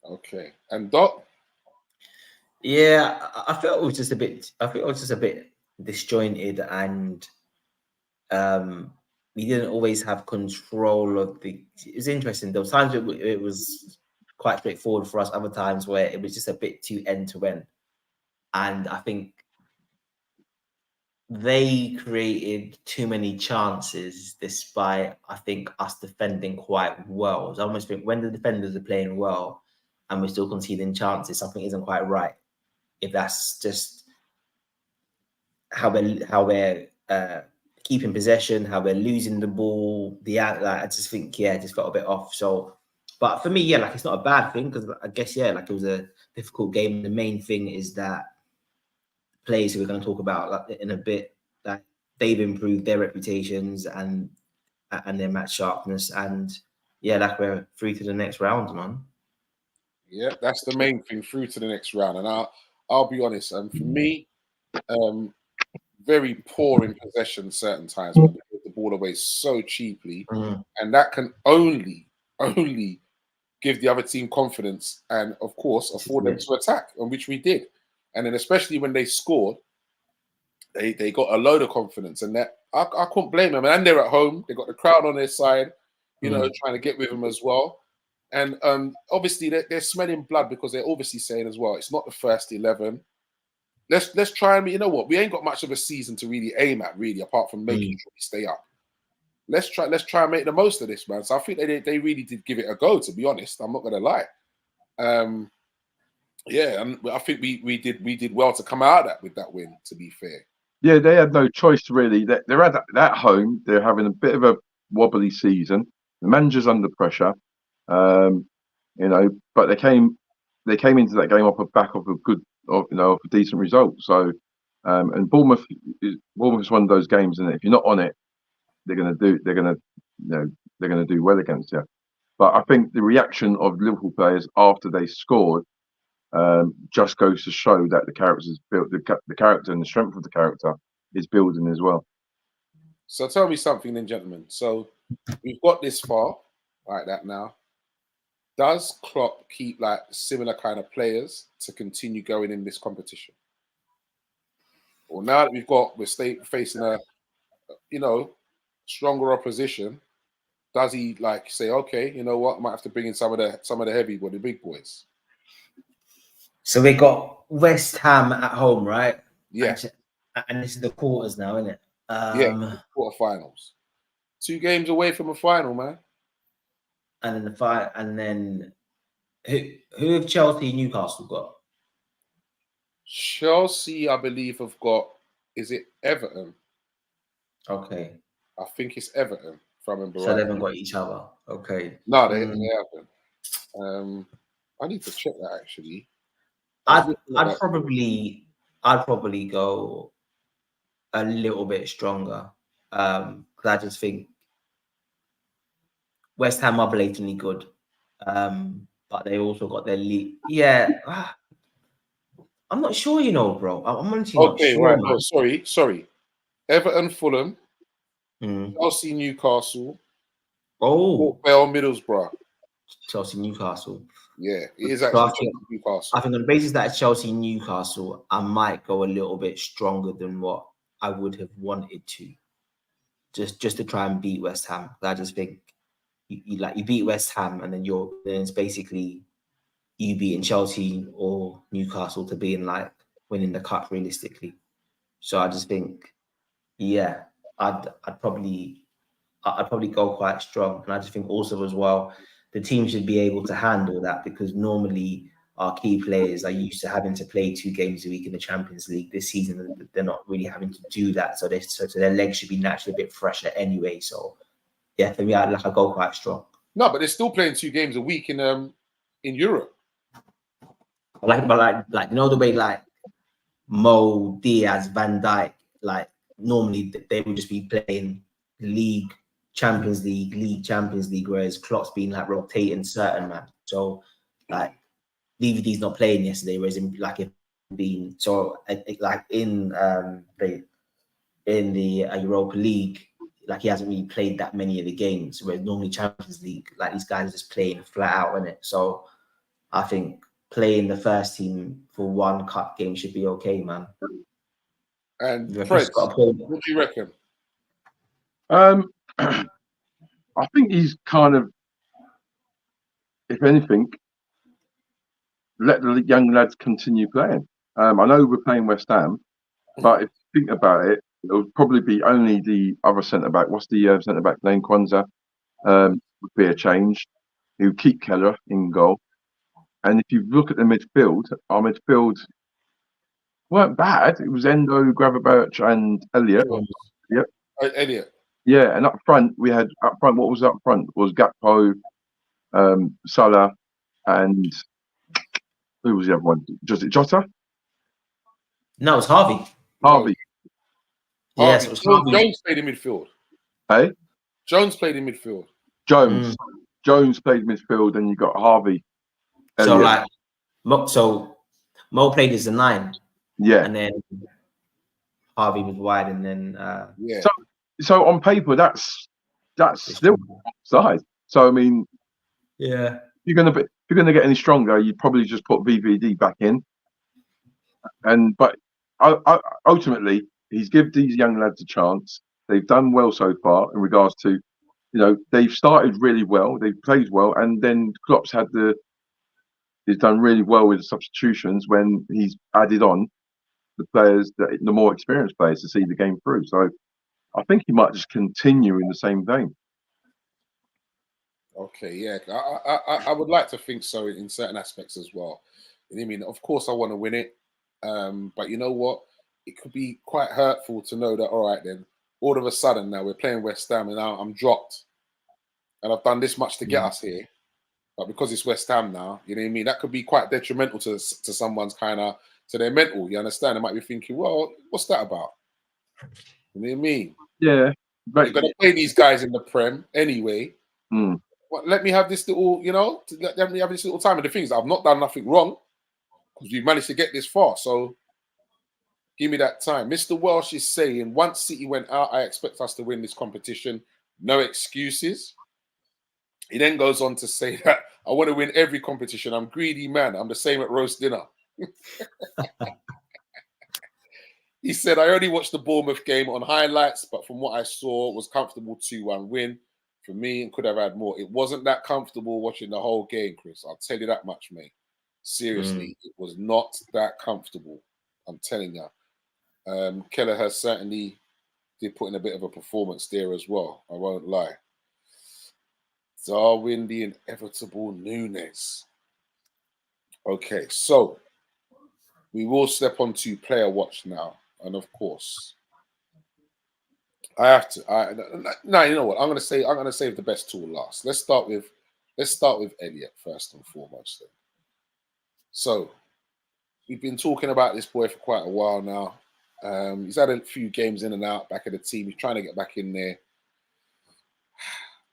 Okay, and Doc. Yeah, I felt it was just a bit disjointed, and we didn't always have control of the. It was interesting. There were times it was quite straightforward for us. Other times where it was just a bit too end to end, and I think they created too many chances, despite I think us defending quite well. So I almost think when the defenders are playing well and we're still conceding chances, something isn't quite right. If that's just how we're keeping possession, how we're losing the ball, I just think it just felt a bit off. So, but for me, it's not a bad thing, because I guess it was a difficult game. The main thing is that players who we're going to talk about in a bit, that they've improved their reputations and their match sharpness, and we're through to the next round, man. Yeah, that's the main thing, through to the next round. And I'll be honest, for me, very poor in possession certain times when they get the ball away so cheaply, and that can only give the other team confidence and, of course, afford them to attack, and which we did. And then especially when they scored, they got a load of confidence, and that I couldn't blame them. And they're at home; they got the crowd on their side, trying to get with them as well. And obviously they're smelling blood, because they're obviously saying as well, it's not the first 11. Let's try and, you know what, we ain't got much of a season to really aim at, really, apart from making sure we stay up. Let's try and make the most of this, man. So I think they really did give it a go, to be honest. I'm not gonna lie. And I think we did well to come out of that with that win, to be fair. Yeah, they had no choice really. They're at home. They're having a bit of a wobbly season. The manager's under pressure, but they came into that game off the back of a decent result. So, and Bournemouth is one of those games, and if you're not on it, they're gonna do well against you. But I think the reaction of Liverpool players after they scored just goes to show that the character's built, the character and the strength of the character is building as well. So tell me something then, gentlemen. So we've got this far like that now. Does Klopp keep similar kind of players to continue going in this competition? Or now that we're facing a stronger opposition, does he say, okay, you know what, I might have to bring in some of the big boys? So we got West Ham at home, right? Yeah. And this is the quarters now, isn't it? Quarterfinals. 2 games away from a final, man. And then who have Chelsea and Newcastle got? Chelsea, I believe, have got, is it Everton? Okay. I think it's Everton, if I remember right. So they haven't got each other. Okay. No, they haven't. I need to check that, actually. I'd probably go a little bit stronger, because I just think West Ham are blatantly good, but they also got their lead. Yeah, I'm not sure, bro. I'm honestly not sure. Right. No, sorry. Everton, Fulham, Chelsea, Newcastle, Port Vale, Middlesbrough. Chelsea Newcastle. Yeah, it is So actually I think, Newcastle. I think on the basis that it's Chelsea Newcastle, I might go a little bit stronger than what I would have wanted to, just to try and beat West Ham. I just think you beat West Ham, and then it's basically you beating Chelsea or Newcastle to being like winning the cup realistically. So I just think, yeah, I'd probably go quite strong, and I just think also as well the team should be able to handle that, because normally our key players are used to having to play 2 games a week in the Champions League. This season they're not really having to do that, so their legs should be naturally a bit fresher anyway. So yeah, for me, I go quite strong. No, but they're still playing 2 games a week in Europe. But you know the way like Mo, Diaz, Van Dijk, like normally they would just be playing league, Champions League, whereas Klopp's been like rotating certain man. So like DVD's not playing yesterday, whereas in the Europa League, like he hasn't really played that many of the games, whereas normally Champions League, like these guys are just playing flat out, isn't it? So I think playing the first team for 1 cup game should be okay, man. And Fred, what do you reckon? I think he's kind of, if anything, let the young lads continue playing. I know we're playing West Ham, but if you think about it, it would probably be only the other centre back. What's the centre back name? Kwanzaa would be a change. He would keep Keller in goal. And if you look at the midfield, our midfield weren't bad. It was Endo, Gravenberch, and Elliott. Yep. Elliott. Yeah, and up front what was up front was Gakpo, Salah, and who was the other one? Was it Jota? No, it's Harvey. Harvey. Yes, it was Harvey. Jones played in midfield. Hey? Jones played in midfield. Jones played midfield, and you got Harvey. Elliott. So Mo played as a 9. Yeah. And then Harvey was wide, and then yeah. So on paper, that's still size. So I mean, yeah, if you're gonna get any stronger, you'd probably just put VVD back in. But ultimately, he's given these young lads a chance. They've done well so far in regards to, they've started really well, they've played well, and then Klopp's he's done really well with the substitutions when he's added on the players, the more experienced players, to see the game through. So I think he might just continue in the same vein. Okay, yeah, I would like to think so in certain aspects as well. I mean, of course, I want to win it, but you know what? It could be quite hurtful to know that, all right, then, all of a sudden now we're playing West Ham and now I'm dropped, and I've done this much to get us here, but because it's West Ham now, you know what I mean? That could be quite detrimental to someone's to their mental. You understand? They might be thinking, well, what's that about? You know what I mean? Yeah, but you're gonna play these guys in the Prem anyway. Mm. Well, let me have this little, let me have this little time. And the thing is, I've not done nothing wrong because we've managed to get this far. So give me that time. Mr. Welsh is saying, once City went out, I expect us to win this competition. No excuses. He then goes on to say that I want to win every competition. I'm greedy man. I'm the same at roast dinner. He said, I only watched the Bournemouth game on highlights, but from what I saw, it was comfortable 2-1 win for me and could have had more. It wasn't that comfortable watching the whole game, Chris. I'll tell you that much, mate. Seriously, it was not that comfortable. I'm telling you. Keller has certainly did put in a bit of a performance there as well. I won't lie. Darwin, the inevitable Nunez. Okay, so we will step on to player watch now. And of course, I have to. No, you know what? I'm gonna save the best tool last. Let's start with Elliott first and foremost. Then. So we've been talking about this boy for quite a while now. He's had a few games in and out back of the team. He's trying to get back in there.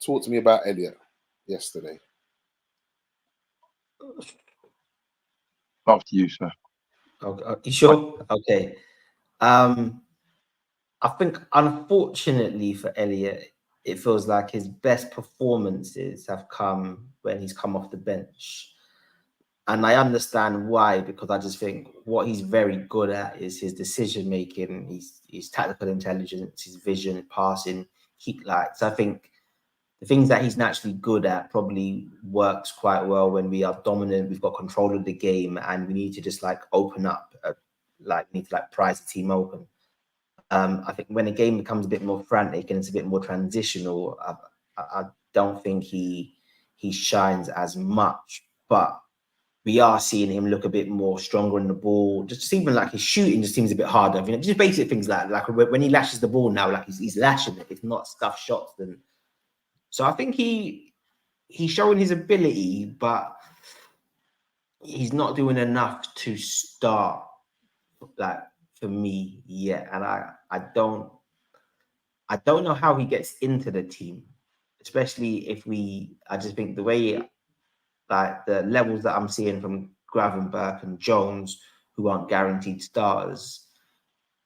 Talk to me about Elliott yesterday. After you, sir. Okay, you sure? Okay. I think, unfortunately for Elliott, it feels like his best performances have come when he's come off the bench. And I understand why, because I just think what he's very good at is his decision making, his tactical intelligence, his vision, passing, so I think the things that he's naturally good at probably works quite well when we are dominant, we've got control of the game, and we need to just like open up, prize the team open. I think when a game becomes a bit more frantic and it's a bit more transitional, I don't think he shines as much, but we are seeing him look a bit more stronger in the ball. Just even like his shooting just seems a bit harder. You know, just basic things like when he lashes the ball now, like he's lashing it. It's not scuff shots. So I think he's showing his ability, but he's not doing enough to start like for me yet. And I don't know how he gets into the team, especially if I just think the way like the levels that I'm seeing from Gravenberch and Jones, who aren't guaranteed starters,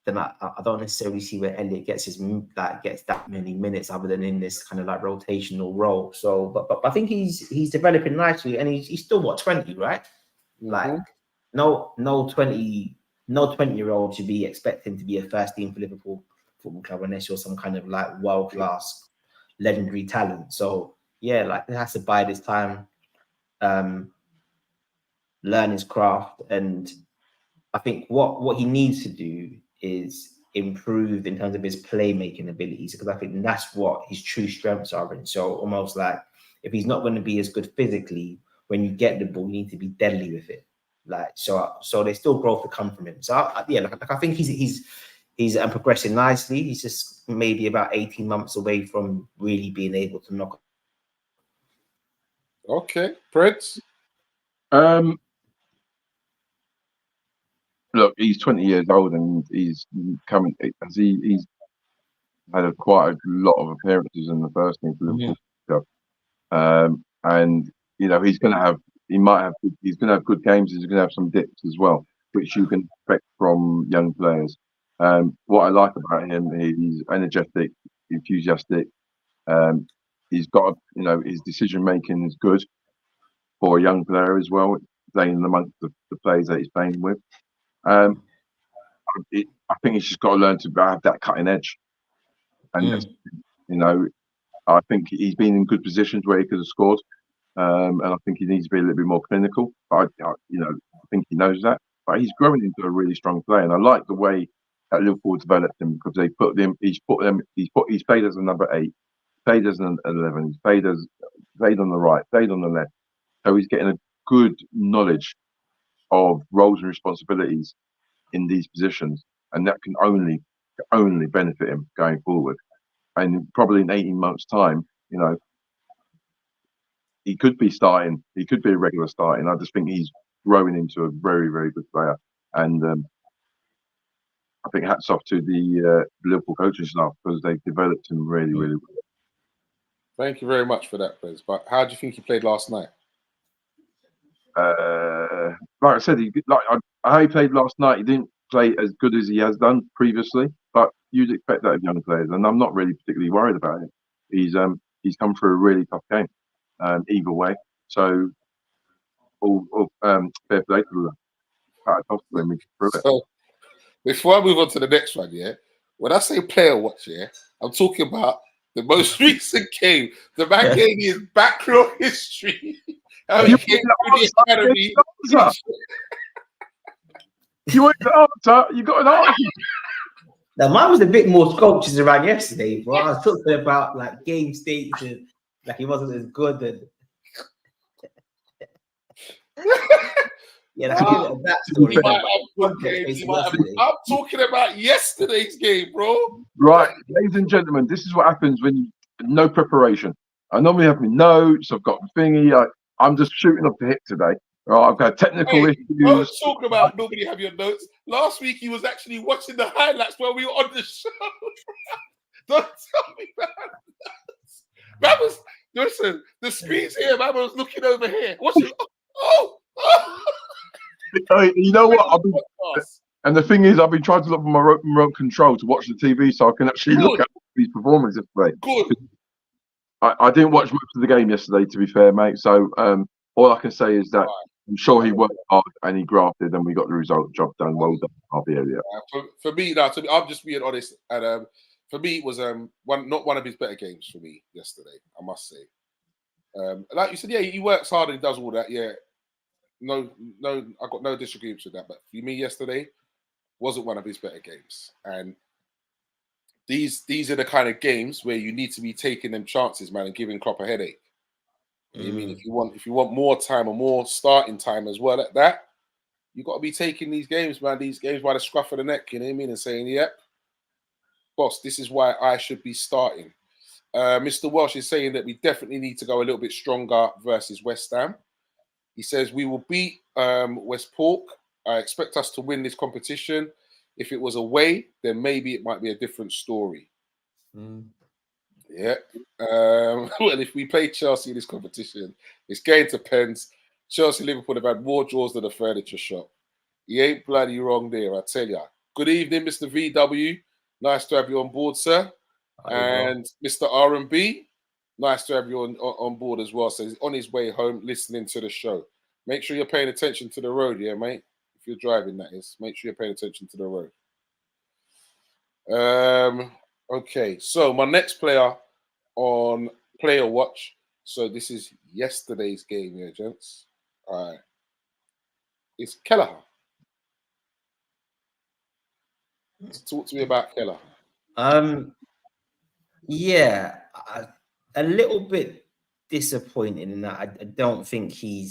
then I don't necessarily see where Elliott gets that many minutes other than in this kind of like rotational role. So, but I think he's developing nicely, and he's still 20, right? Like no 20-year-old should be expecting to be a first team for Liverpool Football Club unless you're some kind of like world class legendary talent. So yeah, like it has to bide his time. Learn his craft, and I think what he needs to do is improve in terms of his playmaking abilities, because I think that's what his true strengths are. And so almost like if he's not going to be as good physically, when you get the ball, you need to be deadly with it. Like so there's still growth to come from him. So I think he's progressing nicely. He's just maybe about 18 months away from really being able to knock. Okay, Prince. Look, he's 20 years old and he's coming. He's had quite a lot of appearances in the first team for Liverpool. And you know he's going to have good games. He's going to have some dips as well, which you can expect from young players. What I like about him, he's energetic, enthusiastic. He's got his decision making is good for a young player as well, playing amongst the players that he's playing with. I think he's just got to learn to have that cutting edge, and I think he's been in good positions where he could have scored, and I think he needs to be a little bit more clinical. I think he knows that, but he's growing into a really strong player, and I like the way that Liverpool developed him, because they put him. He's played as a number 8, played as an 11, played on the right, played on the left, so he's getting a good knowledge of roles and responsibilities in these positions, and that can only benefit him going forward. And probably in 18 months' time, he could be starting. He could be a regular starting. I just think he's growing into a very, very good player. And I think hats off to the Liverpool coaching staff, because they've developed him really, really well. Thank you very much for that, Prince. But how do you think he played last night? Like I said, how he played last night, he didn't play as good as he has done previously, but you'd expect that of young players, and I'm not really particularly worried about it. He's come through a really tough game, either way. So, fair play to him. So, before I move on to the next one, when I say player watch, I'm talking about the most recent game. The man gave me his backrow history. How he came through the academy. You want the answer? You got an answer. Now, mine was a bit more sculptures around yesterday, bro. I was talking about like game states and like he wasn't as good. And yeah, that's a backstory. I'm talking about yesterday's game, bro. Right, ladies and gentlemen, this is what happens when no preparation. I normally have my notes. I've got my thingy. I'm just shooting off the hip today. Right, I've got technical issues. I was talking about nobody have your notes. Last week he was actually watching the highlights while we were on the show. Don't tell me that. Listen, the screen's here. Man was looking over here. Watching. Oh. You know what? And the thing is, I've been trying to look for my remote control to watch the TV so I can actually look at these performances today. Good. I didn't watch much of the game yesterday, to be fair, mate. So all I can say is that I'm sure he worked hard and he grafted, and we got the result. Job done. Well done, Harvey Elliott. For me, now, I'm just being honest, and for me, it was not one of his better games for me yesterday, I must say. Like you said, yeah, he works hard and he does all that. Yeah, no, I got no disagreements with that. But for me, yesterday wasn't one of his better games, and these are the kind of games where you need to be taking them chances, man, and giving Klopp a headache. You know what I mean, if you want more time or more starting time as well at that, you got to be taking these games, man. These games by the scruff of the neck. You know what I mean, and saying, "Yep, boss, this is why I should be starting." Mr. Welsh is saying that we definitely need to go a little bit stronger versus West Ham. He says we will beat West Pork. I expect us to win this competition. If it was away, then maybe it might be a different story. Yeah. Well, if we play Chelsea in this competition, it's going to pens. Chelsea, Liverpool have had more draws than a furniture shop. He ain't bloody wrong there, I tell ya. Good evening, Mr. VW. Nice to have you on board, sir. And Mr. R&B, nice to have you on board as well. So he's on his way home listening to the show. Make sure you're paying attention to the road, yeah, mate. If you're driving, that is. Make sure you're paying attention to the road. Okay, so my next player on Player Watch. So this is yesterday's game, yeah, gents. All right. It's Kelleher. Talk to me about Kelleher. Yeah, a little bit disappointing in that I don't think he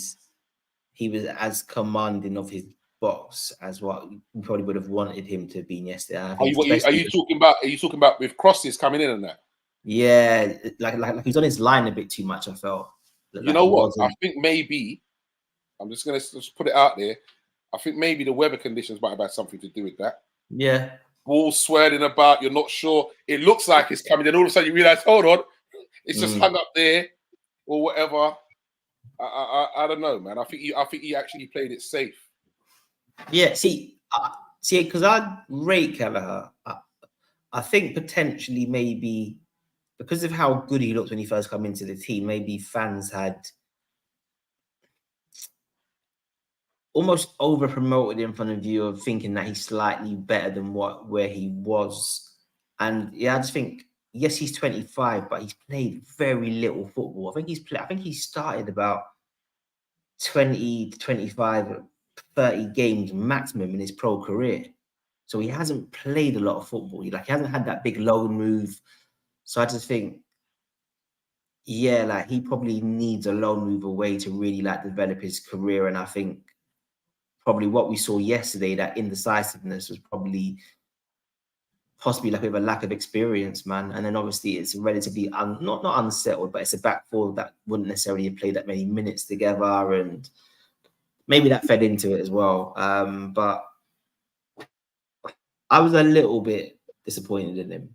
was as commanding of his box as what we probably would have wanted him to be yesterday. Are you talking about with crosses coming in and that? Yeah, like he's on his line a bit too much. I felt. You know what? I think maybe I'm just gonna put it out there. I think maybe the weather conditions might have had something to do with that. Yeah. Ball swirling about, you're not sure. It looks like it's coming, then all of a sudden you realize, hold on, it's just hung up there or whatever. I don't know, man. I think he actually played it safe. Yeah, see, because I rate Kelleher. I think potentially maybe because of how good he looked when he first came into the team, maybe fans had almost over promoted in front of you of thinking that he's slightly better than where he was. And yeah, I just think, yes, he's 25, but he's played very little football. I think he started about 20 to 25, 30 games maximum in his pro career. So he hasn't played a lot of football. He hasn't had that big loan move. So I just think, yeah, like he probably needs a loan move away to really develop his career. And I think probably what we saw yesterday, that indecisiveness was possibly like with a lack of experience, man. And then obviously it's relatively not unsettled, but it's a back four that wouldn't necessarily have played that many minutes together, and maybe that fed into it as well. But I was a little bit disappointed in him,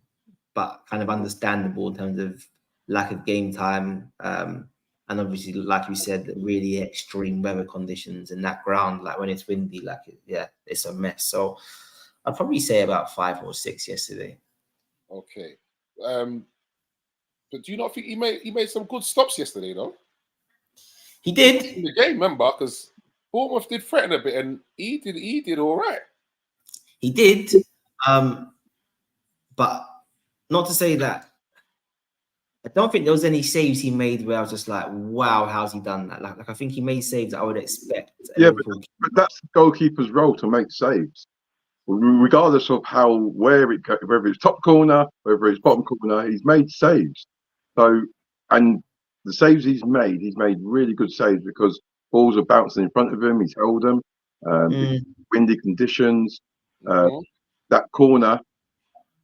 but kind of understandable in terms of lack of game time. And obviously, like you said, really extreme weather conditions in that ground, like when it's windy, it's a mess. So I'd probably say about 5 or 6 yesterday. Okay. But do you not think he made some good stops yesterday, though? He did. In the game, remember? Because Bournemouth did threaten a bit, and he did all right. He did. But not to say that I don't think there was any saves he made where I was just like, wow, how's he done that? Like I think he made saves that I would expect. Yeah, but that's the goalkeeper's role, to make saves. Regardless of whether it's top corner, whether it's bottom corner, he's made saves. So, and the saves he's made really good saves because balls are bouncing in front of him. He's held them. Windy conditions. That corner,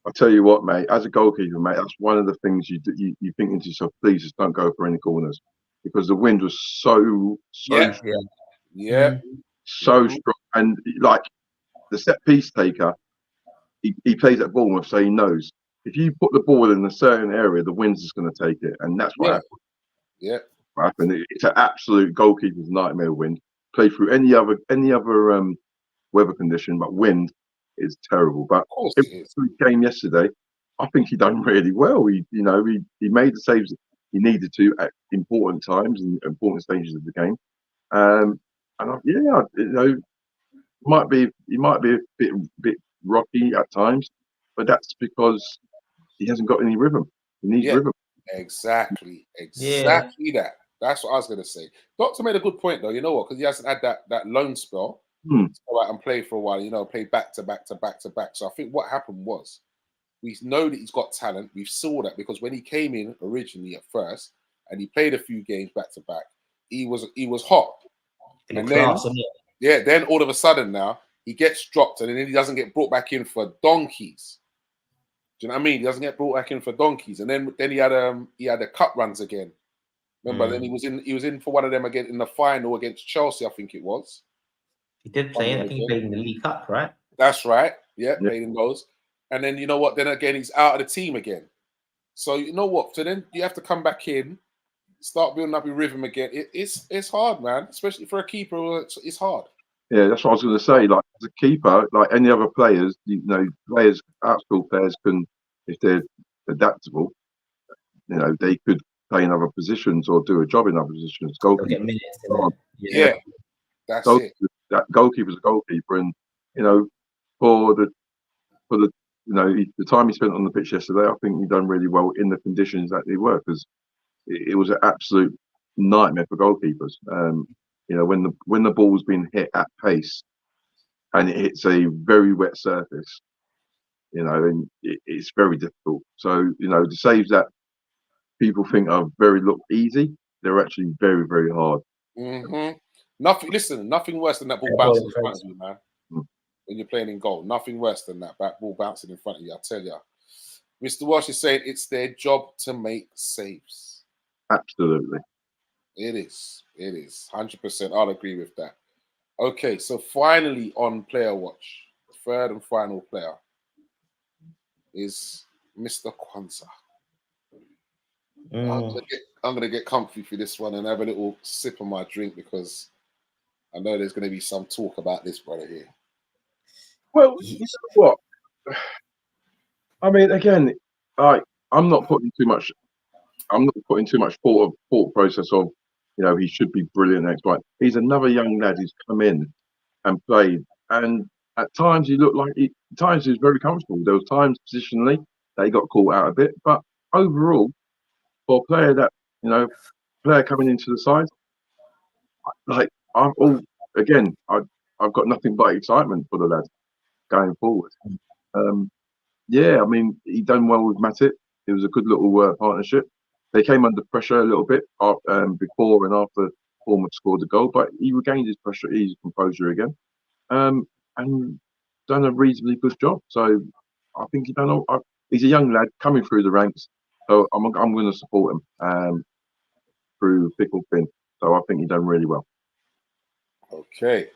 I tell you what, mate. As a goalkeeper, mate, that's one of the things you think to yourself, please just don't go for any corners, because the wind was so strong. And like the set piece taker, he plays at Bournemouth, so he knows if you put the ball in a certain area, the wind's just going to take it, and that's what happened. Yeah, what happened. It's an absolute goalkeeper's nightmare. Wind. Play through any other weather condition, but wind is terrible. But in the game yesterday, I think he done really well. He made the saves. he needed to at important times and important stages of the game. He might be a bit rocky at times, but that's because he hasn't got any rhythm. He needs rhythm. Exactly that. That's what I was going to say. Doctor made a good point, though. You know what? Because he hasn't had that loan spell to go out and play for a while. Play back to back to back to back. So I think what happened was we know that he's got talent. We saw that because when he came in originally at first and he played a few games back to back, he was hot. And then all of a sudden now he gets dropped and then he doesn't get brought back in for donkeys. Do you know what I mean? He doesn't get brought back in for donkeys. And then he had the cup runs again. Remember? Then he was in for one of them again in the final against Chelsea, I think it was. He did play. I think he played in the League Cup, right? That's right. Yeah, played in those. And then you know what? Then again, he's out of the team again. So you know what? So then you have to come back in, start building up your rhythm again. It's hard, man. Especially for a keeper, it's hard. Yeah, that's what I was going to say. Like as a keeper, like any other players, out-school players can, if they're adaptable, they could play in other positions or do a job in other positions. Goalkeeper, that's it. That goalkeeper's a goalkeeper, and for the the time he spent on the pitch yesterday, I think he done really well in the conditions that they were, because it was an absolute nightmare for goalkeepers. When the ball's been hit at pace and it hits a very wet surface, and it's very difficult. So the saves that people think are look easy, they're actually very, very hard. Nothing worse than that ball bouncing in front of you, man. When you're playing in goal, nothing worse than that ball bouncing in front of you. I tell you, Mr. Walsh is saying it's their job to make saves. Absolutely, it is 100%. I'll agree with that. Okay, so finally on player watch, the third and final player is Mr. Kwanzaa. I'm gonna get comfy for this one and have a little sip of my drink, because I know there's going to be some talk about this brother here. Well, you know what? I mean, again, I'm not putting too much thought process of, he should be brilliant next right. He's another young lad who's come in and played, and at times he looked like he was very comfortable. There was times positionally that he got caught out a bit, but overall, for a player that player coming into the side, I've got nothing but excitement for the lad going forward. I mean, he done well with Matip. It was a good little partnership. They came under pressure a little bit before and after Bournemouth scored the goal, but he regained his pressure, his composure again, and done a reasonably good job. So I think he's a young lad coming through the ranks. So I'm going to support him through thick or thin. So I think he done really well. Okay,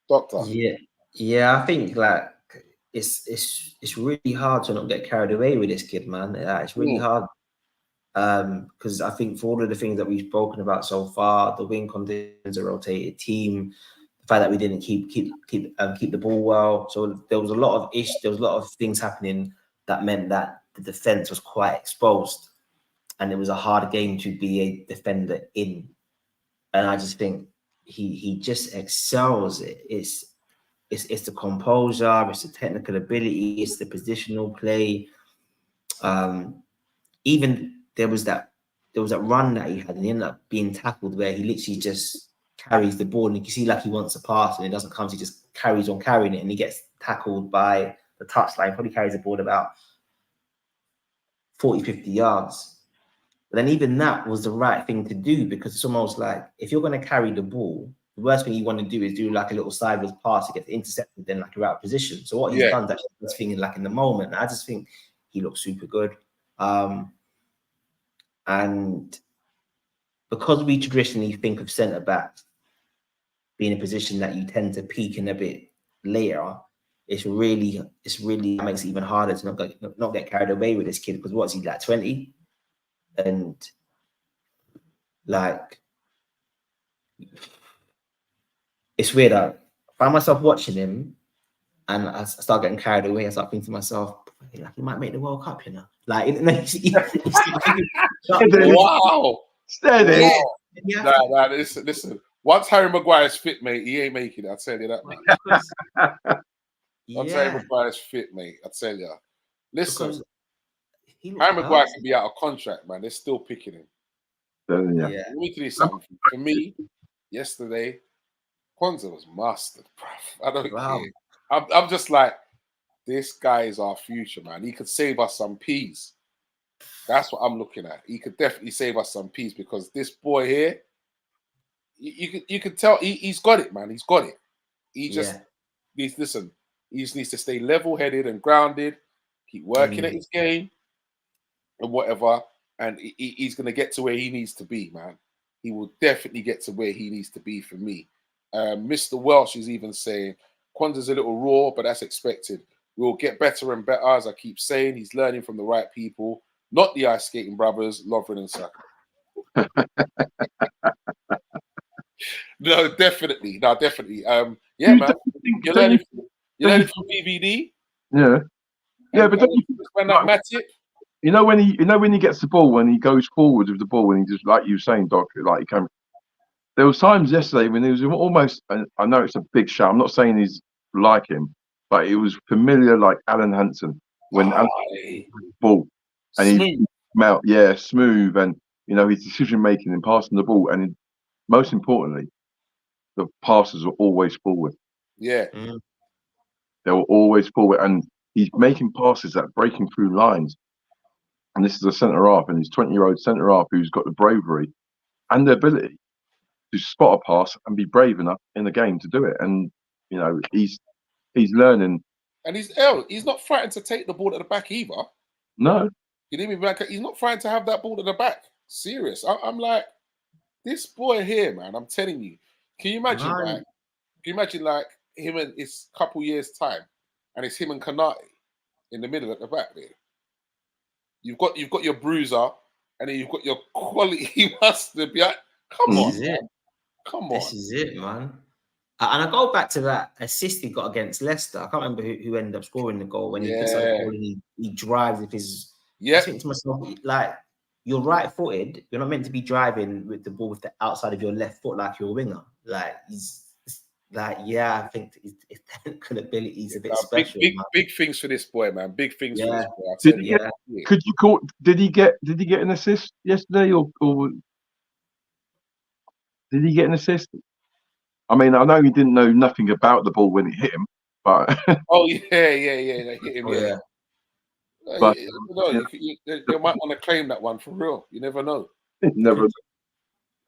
Doctor. Yeah. I think it's really hard to not get carried away with this kid, man. It's really hard, because I think for all of the things that we've spoken about so far, the win conditions, a rotated team, the fact that we didn't keep the ball well, so there was a lot of things happening that meant that the defense was quite exposed, and it was a hard game to be a defender in. And I just think he just excels. It's the composure, it's the technical ability, it's the positional play. Even there was that run that he had, and he ended up being tackled where he literally just carries the ball, and you can see like he wants a pass and it doesn't come, so he just carries on carrying it, and he gets tackled by the touchline, probably carries the ball about 40-50 yards. But then even that was the right thing to do, because it's almost like if you're going to carry the ball, the worst thing you want to do is do like a little sideways pass to get intercepted, then like you're out of position. So what he's done is actually this thing like in the moment. I just think he looks super good. And because we traditionally think of centre backs being a position that you tend to peak in a bit later, it makes it even harder to not get carried away with this kid, because what's he like 20? And like, it's weird. I find myself watching him and I start getting carried away. I start thinking to myself, like he might make the World Cup, you know. Like, Wow. Steady. Wow. Nah, listen. Once Harry Maguire's fit, mate, he ain't making it. I tell you that, mate. Once Harry Maguire's fit, mate, I tell you. Listen, Harry Maguire can be out of contract, man. They're still picking him. Let me tell you something. For me, yesterday, Kwanzaa was mustard, bruv. I don't care. I'm just like, this guy is our future, man. He could save us some peas. That's what I'm looking at. He could definitely save us some peas because this boy here, you could tell he's got it, man. He's got it. He just needs to stay level-headed and grounded, keep working at his game and whatever, and he's going to get to where he needs to be, man. He will definitely get to where he needs to be for me. Mr. Welsh is even saying, Kwanzaa's a little raw, but that's expected. We'll get better and better, as I keep saying. He's learning from the right people, not the ice skating brothers, Lovren and Saka. No, definitely. Yeah, man. You're learning from BVD. Yeah. Yeah, but don't you when that Matip? You know when he gets the ball, when he goes forward with the ball, when he just, like you were saying, Doc, like he came. There was times yesterday when he was almost. I know it's a big shout. I'm not saying he's like him, but it was familiar, like Alan Hansen when Alan ball and he smelled, smooth, and his decision making and passing the ball, and most importantly, the passes were always forward. Yeah, they were always forward, and he's making passes that breaking through lines. And this is a centre half, and he's 20-year-old centre half who's got the bravery and the ability to spot a pass and be brave enough in the game to do it. And he's learning. And he's not frightened to take the ball at the back either. No, he's not frightened to have that ball at the back. Serious. I'm like, this boy here, man. I'm telling you. Can you imagine like him in his couple years time, and it's him and Kanate in the middle at the back there. You've got your bruiser, and then you've got your quality mustard. Come on, This is it, man. And I go back to that assist he got against Leicester. I can't remember who ended up scoring the goal when he gets on the ball and he drives with his. I think to myself, like, you're right-footed. You're not meant to be driving with the ball with the outside of your left foot like you're a winger. Like I think his technical ability is a bit special. Big things for this boy, man. Big things for this boy. Could you call? Did he get an assist yesterday, or did he get an assist? I mean, I know he didn't know nothing about the ball when it hit him, but They hit him. But they might want to claim that one for real. You never know. You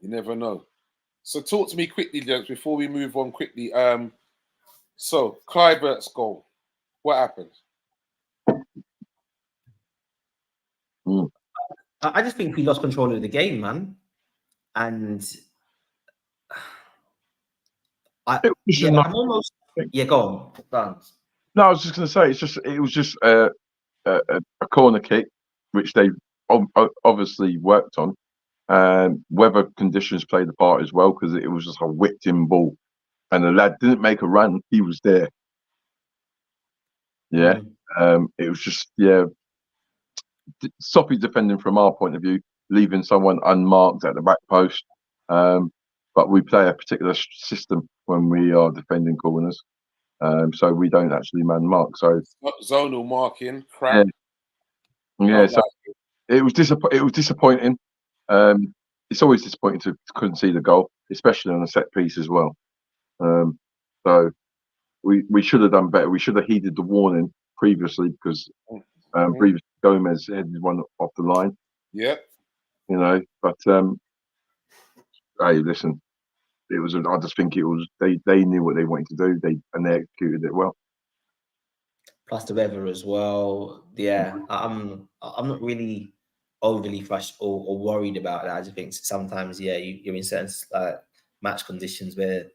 never know. So talk to me quickly, gents, before we move on quickly. So Kluivert's goal, what happened? I just think we lost control of the game, man. And I'm almost go on. No, I was just going to say it was just a corner kick, which they obviously worked on. Weather conditions played a part as well, because it was just a whipped-in ball, and the lad didn't make a run; he was there. Yeah, it was just sloppy defending from our point of view, leaving someone unmarked at the back post. But we play a particular system when we are defending corners, so we don't actually man mark. So zonal marking, crap. Yeah, so it was disappointing. It's always disappointing to couldn't see the goal, especially on a set piece as well. So we should have done better. We should have heeded the warning previously, because previously Gomez headed one off the line. Yeah. But hey, listen, it was. I just think it was. They knew what they wanted to do. They executed it well. Plus the weather as well. Yeah, I'm not really overly frustrated or worried about that. I just think sometimes, you're in certain match conditions where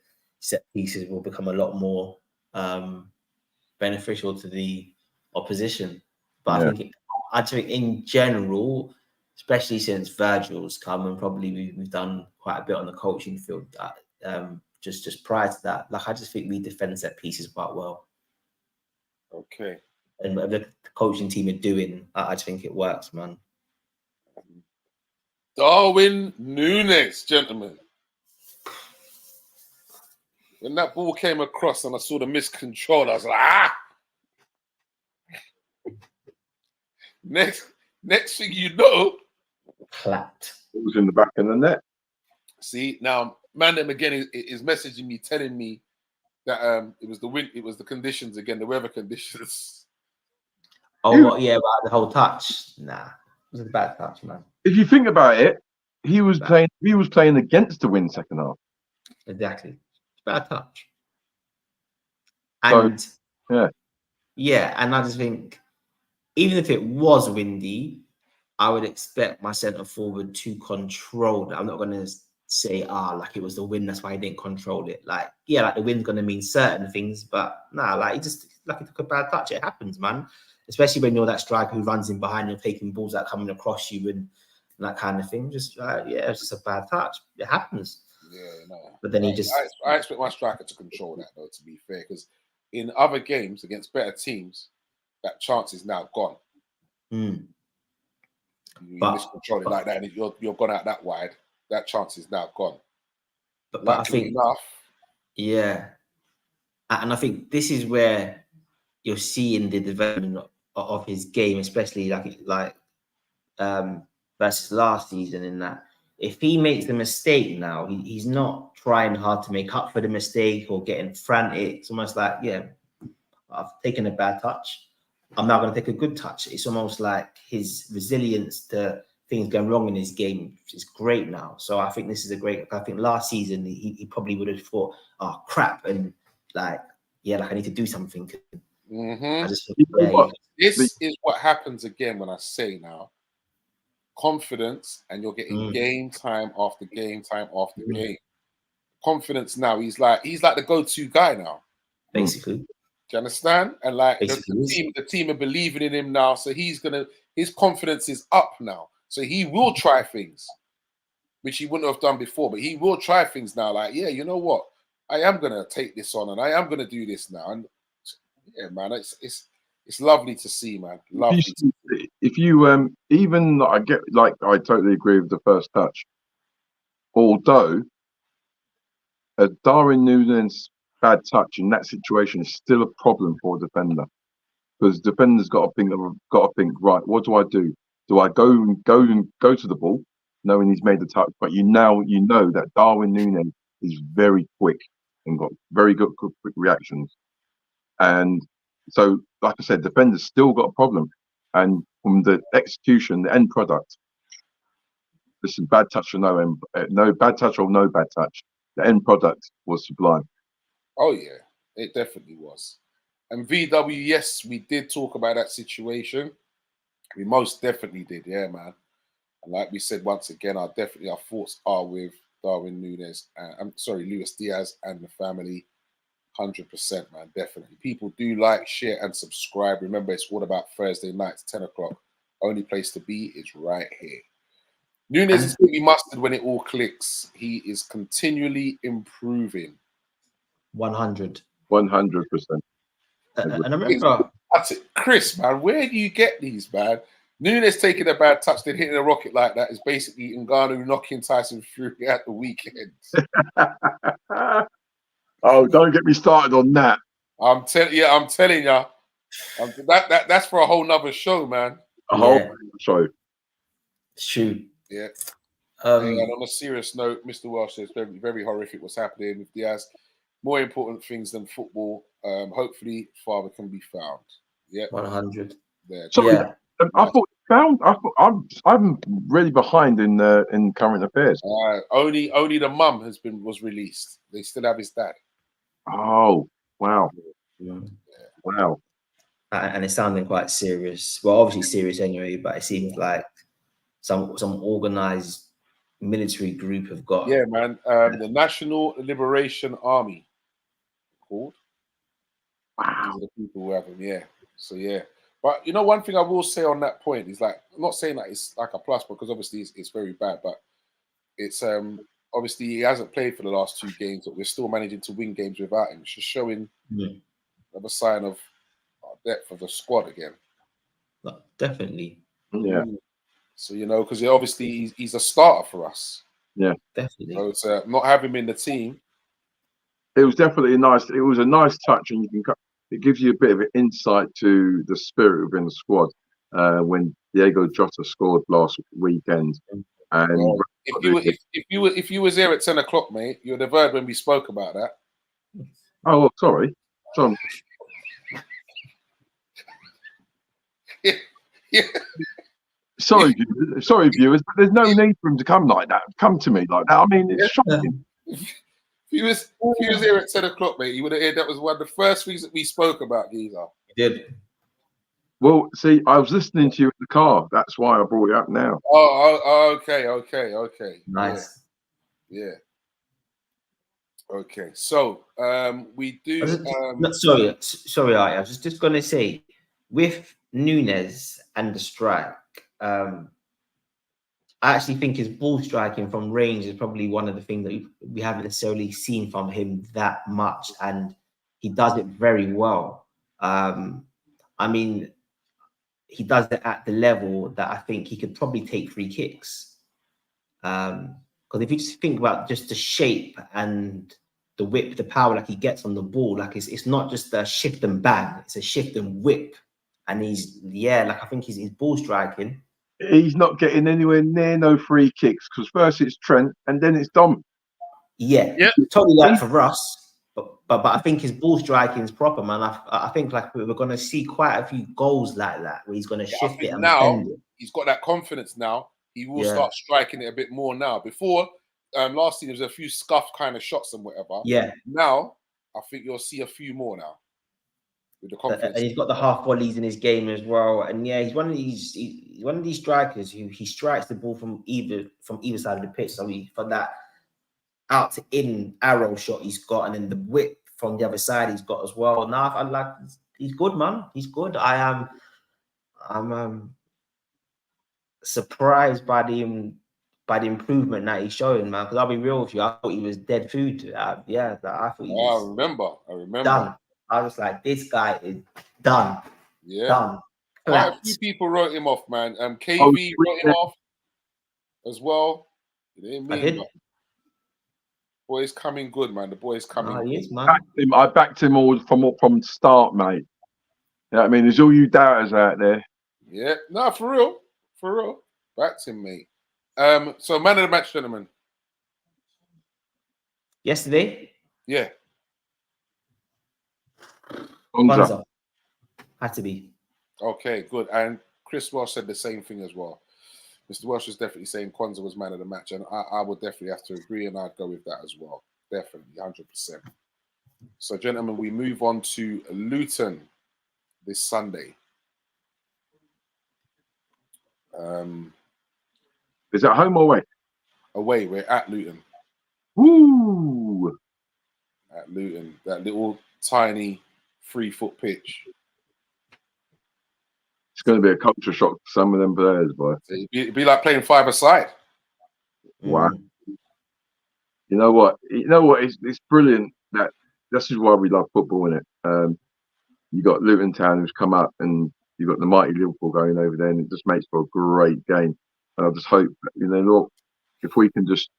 set pieces will become a lot more beneficial to the opposition. But I just think in general, especially since Virgil's come, and probably we've done quite a bit on the coaching field. Just prior to that, I just think we defend set pieces quite well. Okay. and whatever the coaching team are doing, I just think it works, man. Darwin Nunez, gentlemen. When that ball came across and I saw the miscontrol, I was like, Next thing you know, Clapped. It was in the back of the net. see, now Mandem again is messaging me, telling me that it was the wind, it was the conditions again, the weather conditions. Oh, well, yeah, about the whole touch. Nah, it was a bad touch, man. If you think about it, he was playing against the wind second half. Exactly. Bad touch. And So, yeah, and I just think even if it was windy, I would expect my centre forward to control it. I'm not gonna say, like it was the wind, that's why he didn't control it. Like, yeah, like the wind's gonna mean certain things, but nah, like he took a bad touch. It happens, man. Especially when you're that striker who runs in behind and taking balls that coming across you and that kind of thing. Just yeah, it's just a bad touch. It happens. Yeah, no. But then I expect my striker to control that though, to be fair, because in other games against better teams, that chance is now gone. You miscontrol it like that, and if you're gone out that wide, that chance is now gone. But I think enough. Yeah. And I think this is where you're seeing the development of his game, especially like versus last season, in that if he makes the mistake now, he's not trying hard to make up for the mistake or getting frantic. It's almost like, yeah, I've taken a bad touch, I'm now going to take a good touch. It's almost like his resilience to things going wrong in his game is great now. So I think this is I think last season he probably would have thought, oh crap, and like, yeah, like I need to do something. I just this is what happens again when I say now confidence, and you're getting game time after game time after game. Confidence now, he's like the go-to guy now. Basically. Do you understand? And like the team are believing in him now, so his confidence is up now. So he will try things which he wouldn't have done before, but he will try things now. Like, yeah, you know what? I am gonna take this on, and I am gonna do this now. And yeah, man, it's lovely to see, man. Lovely. If you even I get, like, I totally agree with the first touch. Although a Darwin Nunez bad touch in that situation is still a problem for a defender, because defenders got to think, right, what do I do? Do I go to the ball, knowing he's made the touch, but you know that Darwin Nunez is very quick and got very good quick reactions, and so, like I said, defenders still got a problem, and from the execution, the end product. Listen, bad touch or no bad touch or no bad touch, the end product was sublime. Oh yeah, it definitely was. And VW, yes, we did talk about that situation. We most definitely did, yeah, man. And like we said once again, our thoughts are with Darwin Nunez. Luis Diaz and the family. 100%, man, definitely. People do like, share, and subscribe. Remember, it's all about Thursday nights, 10 o'clock. Only place to be is right here. Nunez is going to be mustard when it all clicks. He is continually improving. 100%. 100%. And I remember... That's it. Chris, man, where do you get these, man? Nunez taking a bad touch, then hitting a rocket like that is basically Ngannou knocking Tyson Fury at the weekend. Oh, don't get me started on that. I'm telling you. That's for a whole nother show, man. A whole show. It's true. Yeah. And on a serious note, Mr. Welsh says very, very horrific what's happening with Diaz. More important things than football. Hopefully, father can be found. Yeah. 100. There. So, yeah. I'm really behind in current affairs. Only the mum was released. They still have his dad. Oh, wow. Yeah. Wow. And it's sounding quite serious. Well, obviously serious anyway, but it seems like some organized military group have got... Yeah, man. The National Liberation Army called. Wow. These are the people who have him, yeah. So, yeah. But, you know, one thing I will say on that point is, like, I'm not saying that it's like a plus, because obviously it's very bad, but it's obviously he hasn't played for the last 2 games, but we're still managing to win games without him. It's just showing another sign of depth of the squad again. Definitely. Yeah. So because obviously he's a starter for us. Yeah, definitely. So it's not having him in the team. It was definitely a nice touch, and it gives you a bit of an insight to the spirit within the squad. When Diego Jota scored last weekend, and Well, if you was here at 10 o'clock, mate, you would have heard when we spoke about that. oh, sorry, John. Yeah. Sorry, viewers, but there's no need for him to come to me like that. I mean, it's shocking. If he was here at 10 o'clock, mate, you would have heard that was one of the first things that we spoke about, Geezer. You did. Well, see, I was listening to you in the car. That's why I brought it up now. Oh, okay. Nice. Yeah. Okay. So we do. Sorry, I was just gonna say, with Nunez and the strike, I actually think his ball striking from range is probably one of the things that we haven't necessarily seen from him that much, and he does it very well. I mean, he does it at the level that I think he could probably take free kicks. Because if you just think about just the shape and the whip, the power like he gets on the ball, like it's not just a shift and bang, it's a shift and whip. And I think his ball striking. He's not getting anywhere near no free kicks because first it's Trent and then it's Dom. Yeah. Totally like for us. But I think his ball striking is proper, man. I think like we're going to see quite a few goals like that where he's going to shift it and bend it. He's got that confidence now. He will start striking it a bit more now. Before last season, there was a few scuff kind of shots and whatever. Yeah. Now I think you'll see a few more now with the confidence. And he's got the half volleys in his game as well. And he's one of these strikers who he strikes the ball from either side of the pitch. So for that out to in arrow shot he's got, and then the whip from the other side he's got as well. Now he's good, man. He's good. I'm surprised by the improvement that he's showing, man. Because I'll be real with you, I thought he was dead food. I thought he was. I remember. Done. I was like, this guy is done. Yeah. Done. Quite a few people wrote him off, man. KV wrote him off as well. You didn't mean that. Boy's coming good, man. The boy's coming good. Yes, man. I backed him all from start, mate. You know what I mean? There's all you doubters out there. Yeah. No, for real. Backed him, mate. So man of the match, gentlemen. Yesterday? Yeah. Kwanzaa. Had to be. Okay, good. And Chris Welsh said the same thing as well. Mr. Welsh was definitely saying Kwanzaa was man of the match, and I would definitely have to agree, and I'd go with that as well. Definitely, 100%. So, gentlemen, we move on to Luton this Sunday. Is that home or away? Away, we're at Luton. Woo! At Luton, that little tiny 3-foot pitch. It's going to be a culture shock for some of them players, boy. It'd be like playing five-a-side. Wow. You know what? It's brilliant that this is why we love football, innit? You got Luton Town who's come up, and you got the mighty Liverpool going over there, and it just makes for a great game. And I just hope that, look, if we can just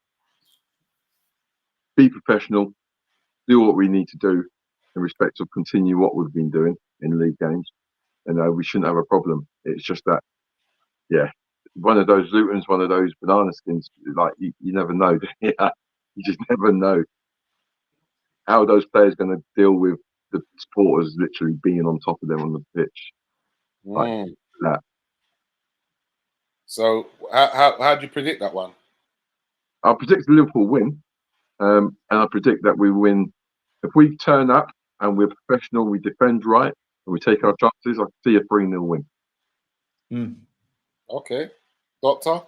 be professional, do what we need to do in respect of continue what we've been doing in league games, and we shouldn't have a problem. It's just that, one of those Luton's one of those banana skins. Like you never know. You just never know how those players are going to deal with the supporters literally being on top of them on the pitch, like that. So, how do you predict that one? I predict Liverpool win, and I predict that we win if we turn up and we're professional, we defend right, and we take our chances. I see a 3-0 win. Okay. Doctor?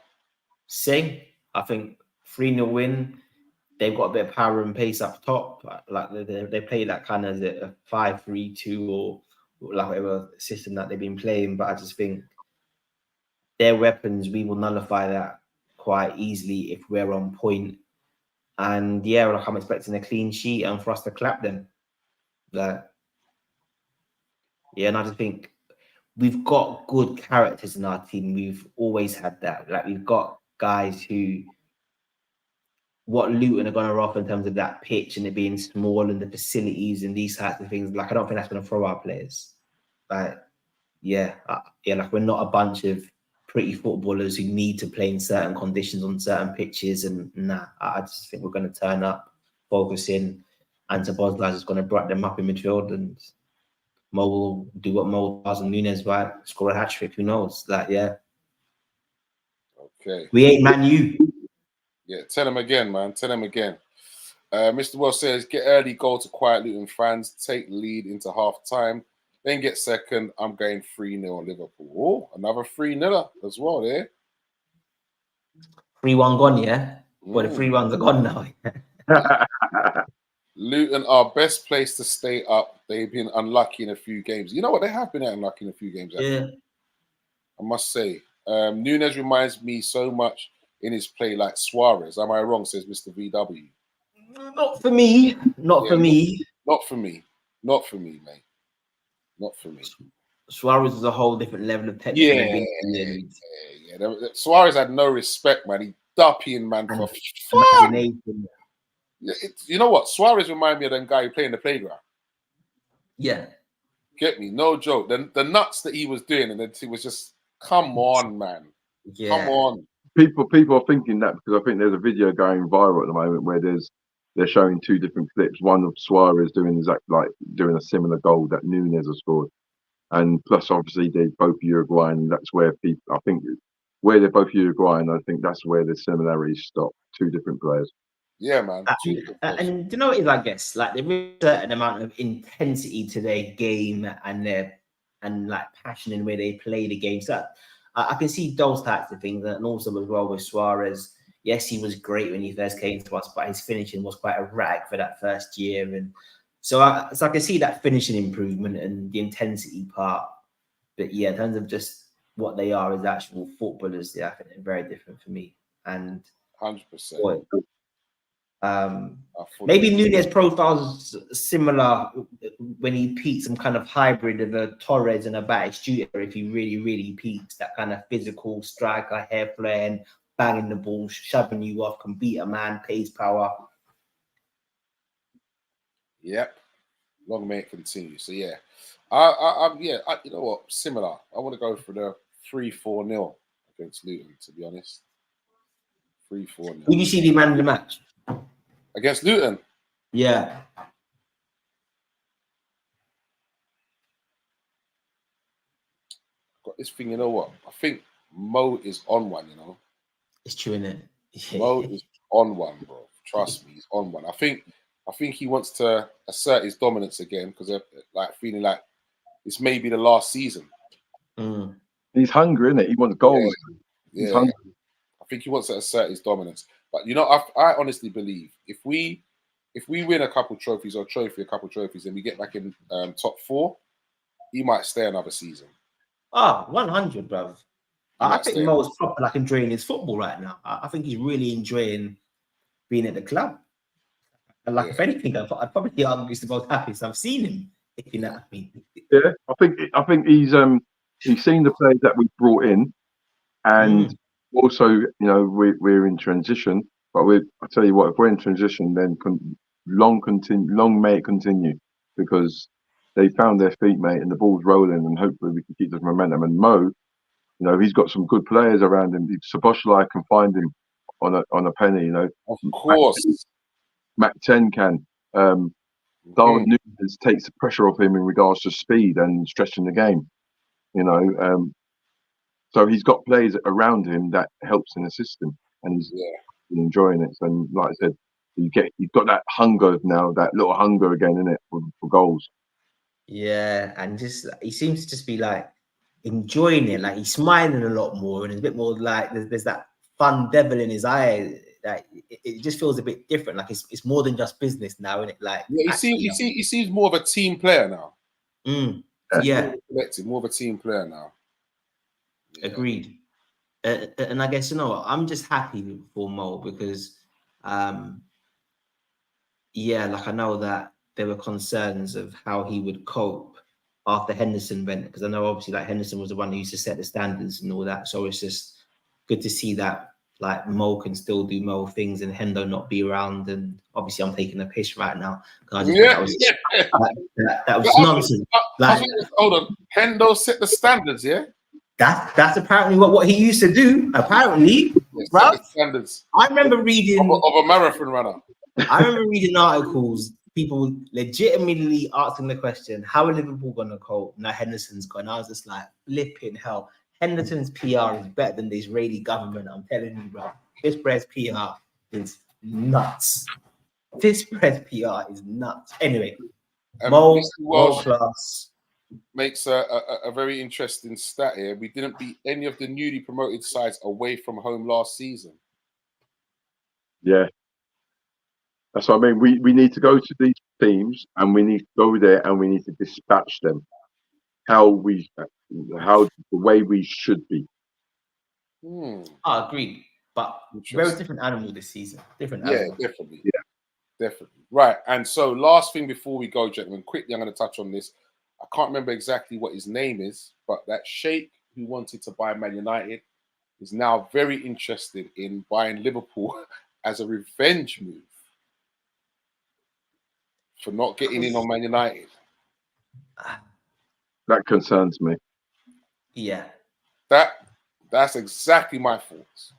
Same. I think 3-0 win. They've got a bit of power and pace up top. Like they play that kind of a 5-3-2 or like whatever system that they've been playing. But I just think their weapons, we will nullify that quite easily if we're on point. And I'm expecting a clean sheet and for us to clap them. Yeah, and I just think we've got good characters in our team. We've always had that. Like we've got guys who what Luton are going to offer in terms of that pitch and it being small and the facilities and these types of things. Like I don't think that's going to throw our players. Like like we're not a bunch of pretty footballers who need to play in certain conditions on certain pitches. And I just think we're going to turn up, focus in, and Szoboszlai is going to bring them up in midfield, and Mo will do what Mo does, and Nunez might score a hat trick. Who knows? Okay. We ain't Man U. Yeah, tell him again, man. Tell him again. Mr. Wells says, get early goal to quiet Luton fans, take lead into half time, then get second. I'm going 3-0 on Liverpool. Oh, another 3-0 as well there. 3-1 gone, yeah? Well, the 3-1s are gone now. Luton are best place to stay up. They've been unlucky in a few games. You know what? They have been unlucky in a few games. Yeah. I must say. Nunez reminds me so much in his play like Suarez. Am I wrong, says Mr. VW? Not for me. Not for me, mate. Not for me. Suarez is a whole different level of technical ability. Yeah. Suarez had no respect, man. He dupping, man, for fun. You know what? Suarez reminded me of that guy who played in the playground. Yeah. Get me? No joke. The nuts that he was doing, and it was just, come on, man. Yeah. Come on. People are thinking that because I think there's a video going viral at the moment where they're showing two different clips. One of Suarez doing a similar goal that Nunez has scored, and plus obviously they're both Uruguayan. And that's where I think where they're both Uruguayan. I think that's where the similarities stop. Two different players. Yeah, man. And do you know what it is? I guess like there is a certain amount of intensity to their game and like passion in the way they play the game. So I can see those types of things, and also as well with Suarez. Yes, he was great when he first came to us, but his finishing was quite erratic for that first year, and so I can see that finishing improvement and the intensity part. But yeah, in terms of just what they are as actual footballers, I think they're very different for me. And 100%. Maybe Nunez profile's similar when he peaks some kind of hybrid of a Torres and a Batistuta. If he really peaks, that kind of physical striker, hair flaring, banging the ball, shoving you off, can beat a man, pace, power. Yep. Long may it continue. So yeah, I you know what? Similar. I want to go for the 3-4-0 against Luton. To be honest, 3-4-0. Who do you see the man of the match? Against Luton? Yeah. Got this thing, you know what? I think Mo is on one, you know. It's true, isn't it? Mo is on one, bro. Trust me, he's on one. I think he wants to assert his dominance again because they're like feeling like this may be the last season. He's hungry, isn't it? He wants goals. Yeah. He's hungry. I think he wants to assert his dominance. But you know, I honestly believe if we win a couple trophies and we get back in top 4, he might stay another season. 100, bruv. I think Mo's proper like enjoying his football right now. I think he's really enjoying being at the club. And if anything, I'd probably argue he's the most happiest I've seen him. If you know what I mean. Yeah, I think he's seen the players that we brought in, and also, you know, we're in transition. But I tell you what, if we're in transition, then long may it continue, because they found their feet, mate, and the ball's rolling, and hopefully we can keep this momentum. And Mo, you know, he's got some good players around him. Szoboszlai can find him on a penny, you know. Of course, Mac 10 can. Darwin Nunez takes the pressure off him in regards to speed and stretching the game, you know. So he's got players around him that helps in the system, and he's enjoying it. And like I said, you've got that hunger now, that little hunger again, in it for goals. Yeah, and just he seems to just be like enjoying it. Like he's smiling a lot more, and it's a bit more like there's that fun devil in his eye. Like it just feels a bit different. Like it's more than just business now, isn't it? Like he seems more of a team player now. Yeah, more of a team player now. Yeah. Agreed. And I guess, you know what, I'm just happy for Mo because, like I know that there were concerns of how he would cope after Henderson went, because I know obviously like Henderson was the one who used to set the standards and all that. So it's just good to see that like Mo can still do Mo things and Hendo not be around. And obviously I'm taking a piss right now because I just thought that was nonsense. Like, hold on, Hendo set the standards, yeah. That's apparently what he used to do. Apparently, right? Standards. I remember reading of a marathon runner. I remember reading articles, people legitimately asking the question, how are Liverpool gonna cope? Now Henderson's gone. I was just like, flipping hell. Henderson's PR is better than the Israeli government. I'm telling you, bro. This Bread's PR is nuts. This Bread's PR is nuts. Anyway, Mo class makes a very interesting stat here. We didn't beat any of the newly promoted sides away from home last season. Yeah. That's what I mean. We need to go to these teams and we need to go there and we need to dispatch them how the way we should be. I agree, but very different animal this season. Different animal. Definitely. Yeah, definitely. Right. And so last thing before we go, gentlemen, quickly, I'm going to touch on this. I can't remember exactly what his name is, but that sheikh who wanted to buy Man United is now very interested in buying Liverpool as a revenge move for not getting in on Man United. That concerns me. Yeah. That's exactly my thoughts.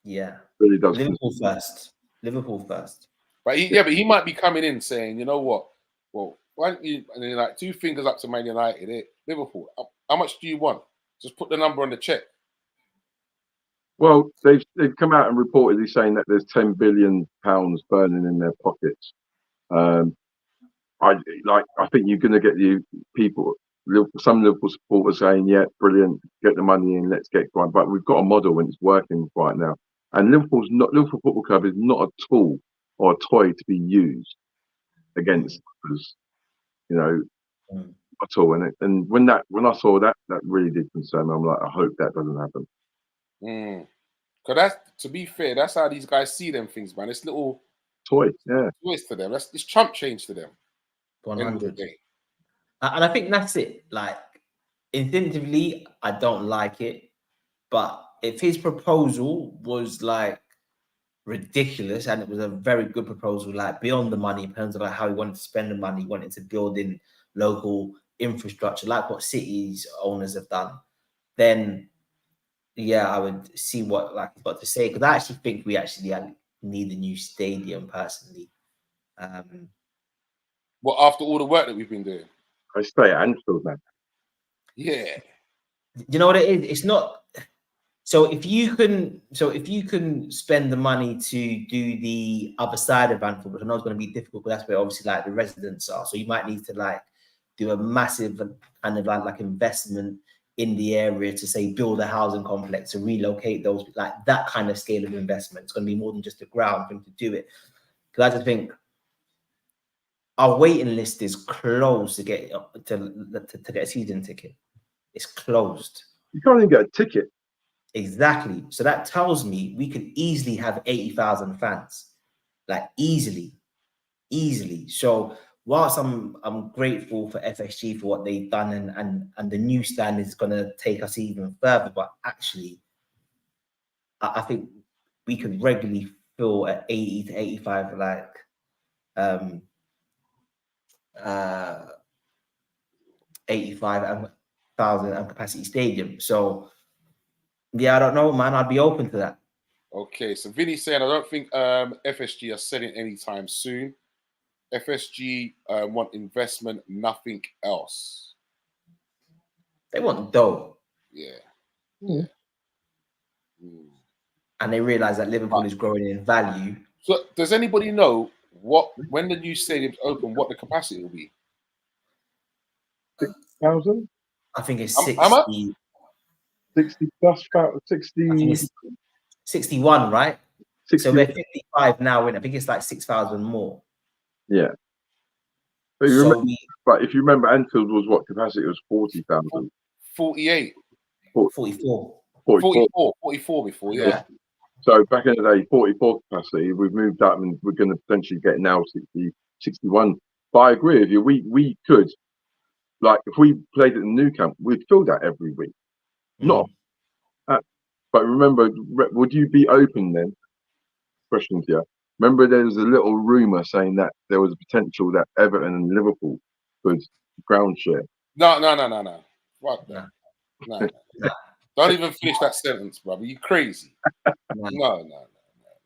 Yeah. Really does. Liverpool first. But he might be coming in saying, you know what? Well, why don't you, and then like 2 fingers up to Man United, Liverpool, how much do you want? Just put the number on the check. Well, they've come out and reportedly saying that there's £10 billion burning in their pockets. I think you're going to get some Liverpool supporters saying, yeah, brilliant, get the money in, let's get going. But we've got a model and it's working right now. And Liverpool Football Club is not a tool or a toy to be used against us, at all. And when I saw that really did concern me. I'm like, I hope that doesn't happen. Because to be fair, that's how these guys see them things, man. It's little toys, yeah, toys to them. It's chump change to them. 100. And I think that's it. Like, instinctively, I don't like it. But if his proposal was like ridiculous and it was a very good proposal, like beyond the money, in terms of like how he wanted to spend the money, wanted to build in local infrastructure, like what cities owners have done, then yeah, I would see what he's got to say. Because I actually think we actually need a new stadium personally. Well, after all the work that we've been doing, I stay at Anfield, man. Yeah, you know what it is? It's not. So if you can spend the money to do the other side of Anfield, which I know it's going to be difficult, but that's where obviously like the residents are. So you might need to like do a massive kind of like investment in the area to say build a housing complex to relocate those, like that kind of scale of investment. It's going to be more than just the ground for them to do it. Because I just think our waiting list is closed to get a season ticket. It's closed. You can't even get a ticket. Exactly. So that tells me we could easily have 80,000 fans, like easily. So whilst I'm grateful for FSG for what they've done and the new stand is going to take us even further, but actually, I think we could regularly fill at 80 to 85 85,000 capacity stadium. So yeah, I don't know, man. I'd be open to that. Okay, so Vinny's saying I don't think FSG are selling anytime soon. FSG want investment, nothing else. They want dough. Yeah. And they realize that Liverpool is growing in value. So does anybody know when the new stadium's open, what the capacity will be? 6,000? I think it's 60 plus, about 60. I think it's 61, right? 60. So we're 55 now, and I think it's like 6,000 more. Yeah. But, if you remember, Anfield was what capacity? It was 40,000. 48. 44 before, yeah. So back in the day, 44 capacity. We've moved up and we're going to potentially get now 60, 61. But I agree with you. We could like if we played at the new camp, we'd fill that every week. Not, but remember, would you be open then? Question to you. Remember, there was a little rumor saying that there was a potential that Everton and Liverpool could ground share. No. What? No. Don't even finish that sentence, brother. You crazy? No.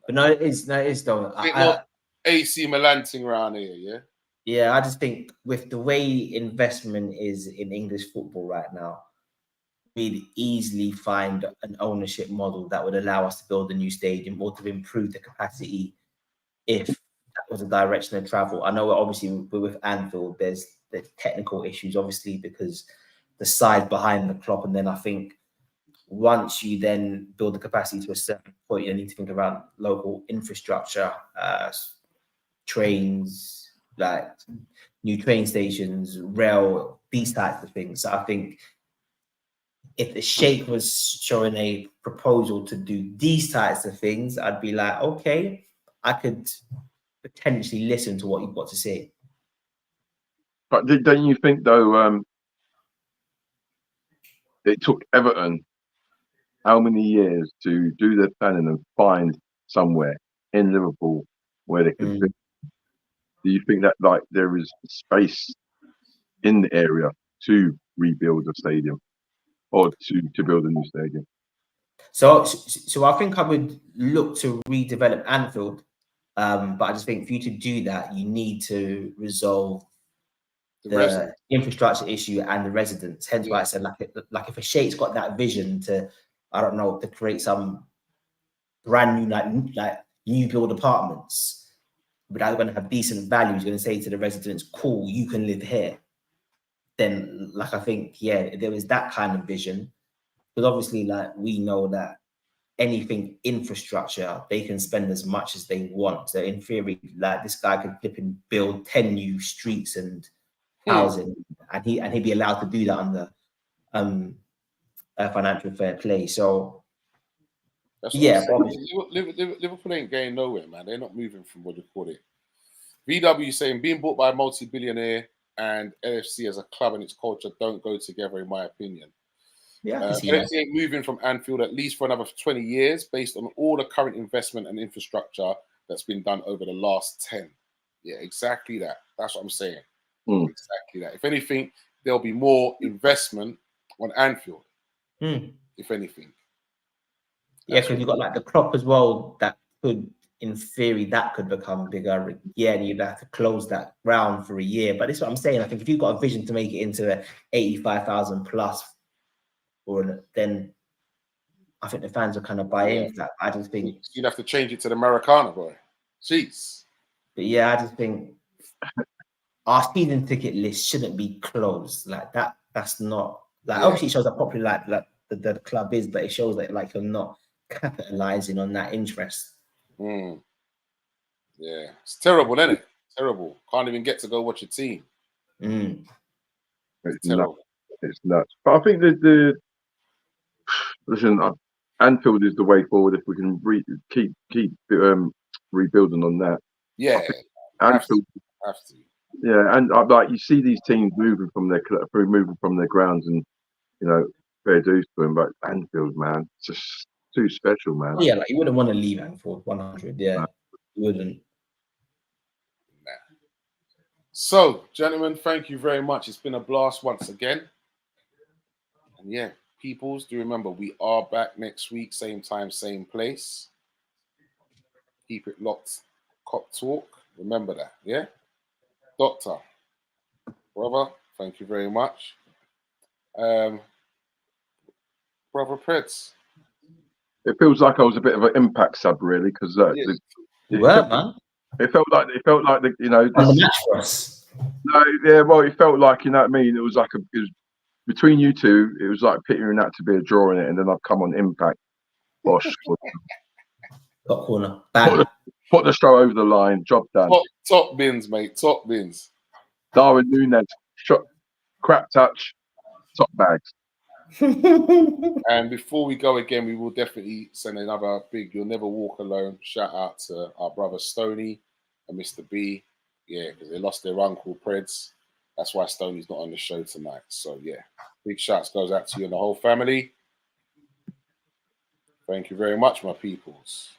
But no, it is though. Not AC Milan thing around here, yeah. Yeah, I just think with the way investment is in English football right now, we'd easily find an ownership model that would allow us to build a new stadium or to improve the capacity if that was a direction of travel. I know obviously with Anfield, there's technical issues, obviously, because the size behind the club. And then I think once you then build the capacity to a certain point, you need to think about local infrastructure, trains, like new train stations, rail, these types of things. So I think if the Sheikh was showing a proposal to do these types of things, I'd be like, okay, I could potentially listen to what you've got to say. But don't you think though, it took Everton how many years to do their planning and find somewhere in Liverpool where they could build? Do you think that like there is space in the area to rebuild a stadium or to build a new stadium? So I think I would look to redevelop Anfield, but I just think for you to do that, you need to resolve the infrastructure issue and the residents. Hence why I said like if a Sheikh's got that vision to, I don't know, to create some brand new like new build apartments, but they're going to have decent values, going to say to the residents, cool, you can live here. Then like I think there is that kind of vision, because obviously like we know that anything infrastructure they can spend as much as they want. So in theory, like this guy could flip and build 10 new streets and housing, and he'd be allowed to do that under financial fair play. So Liverpool ain't going nowhere, man. They're not moving from what you call it. VW saying being bought by a multi-billionaire and LFC as a club and its culture don't go together, in my opinion. LFC ain't moving from Anfield at least for another 20 years based on all the current investment and infrastructure that's been done over the last 10. Yeah, exactly that. That's what I'm saying. Exactly that. If anything, there'll be more investment on Anfield. If anything. Because you've got like the crop as well that could, in theory, that could become bigger. Yeah, and you'd have to close that ground for a year. But this is what I'm saying. I think if you've got a vision to make it into a 85,000 plus, then I think the fans will kind of buy into that. I just think you'd have to change it to the Americana, boy. Jeez. But yeah, I just think our season ticket list shouldn't be closed like that. That's not like obviously it shows how popular like the club is, but it shows that like you're not capitalizing on that interest. Yeah, it's terrible, isn't it? Terrible. Can't even get to go watch your team. It's terrible. It's nuts. But I think listen, Anfield is the way forward if we can keep rebuilding on that. Yeah, Anfield have to. Yeah, and like you see these teams moving from their grounds, and you know fair dues to them. But Anfield, man, it's just too special, man. Yeah, like you wouldn't want to leave Anfield 100. Yeah, you wouldn't. Nah. So, gentlemen, thank you very much. It's been a blast once again. And yeah, peoples, do remember we are back next week, same time, same place. Keep it locked. Cop Talk. Remember that, yeah? Doctor, brother, thank you very much. Brother Preds. It feels like I was a bit of an impact sub, really, because man. It felt like the, you know, the match for us. No, yeah, well, it felt like, you know what I mean. It was like it was between you two. It was like pitching out to be a draw in it, and then I've come on impact. Bosh, got corner. Put the straw over the line. Job done. Top bins, mate. Top bins. Darwin Nunez shot, crap touch, top bags. And before we go again, we will definitely send another big "You'll Never Walk Alone" shout out to our brother Stoney and Mr. B. Yeah, because they lost their uncle Preds. That's why Stoney's not on the show tonight. So yeah, big shouts goes out to you and the whole family. Thank you very much, my peoples.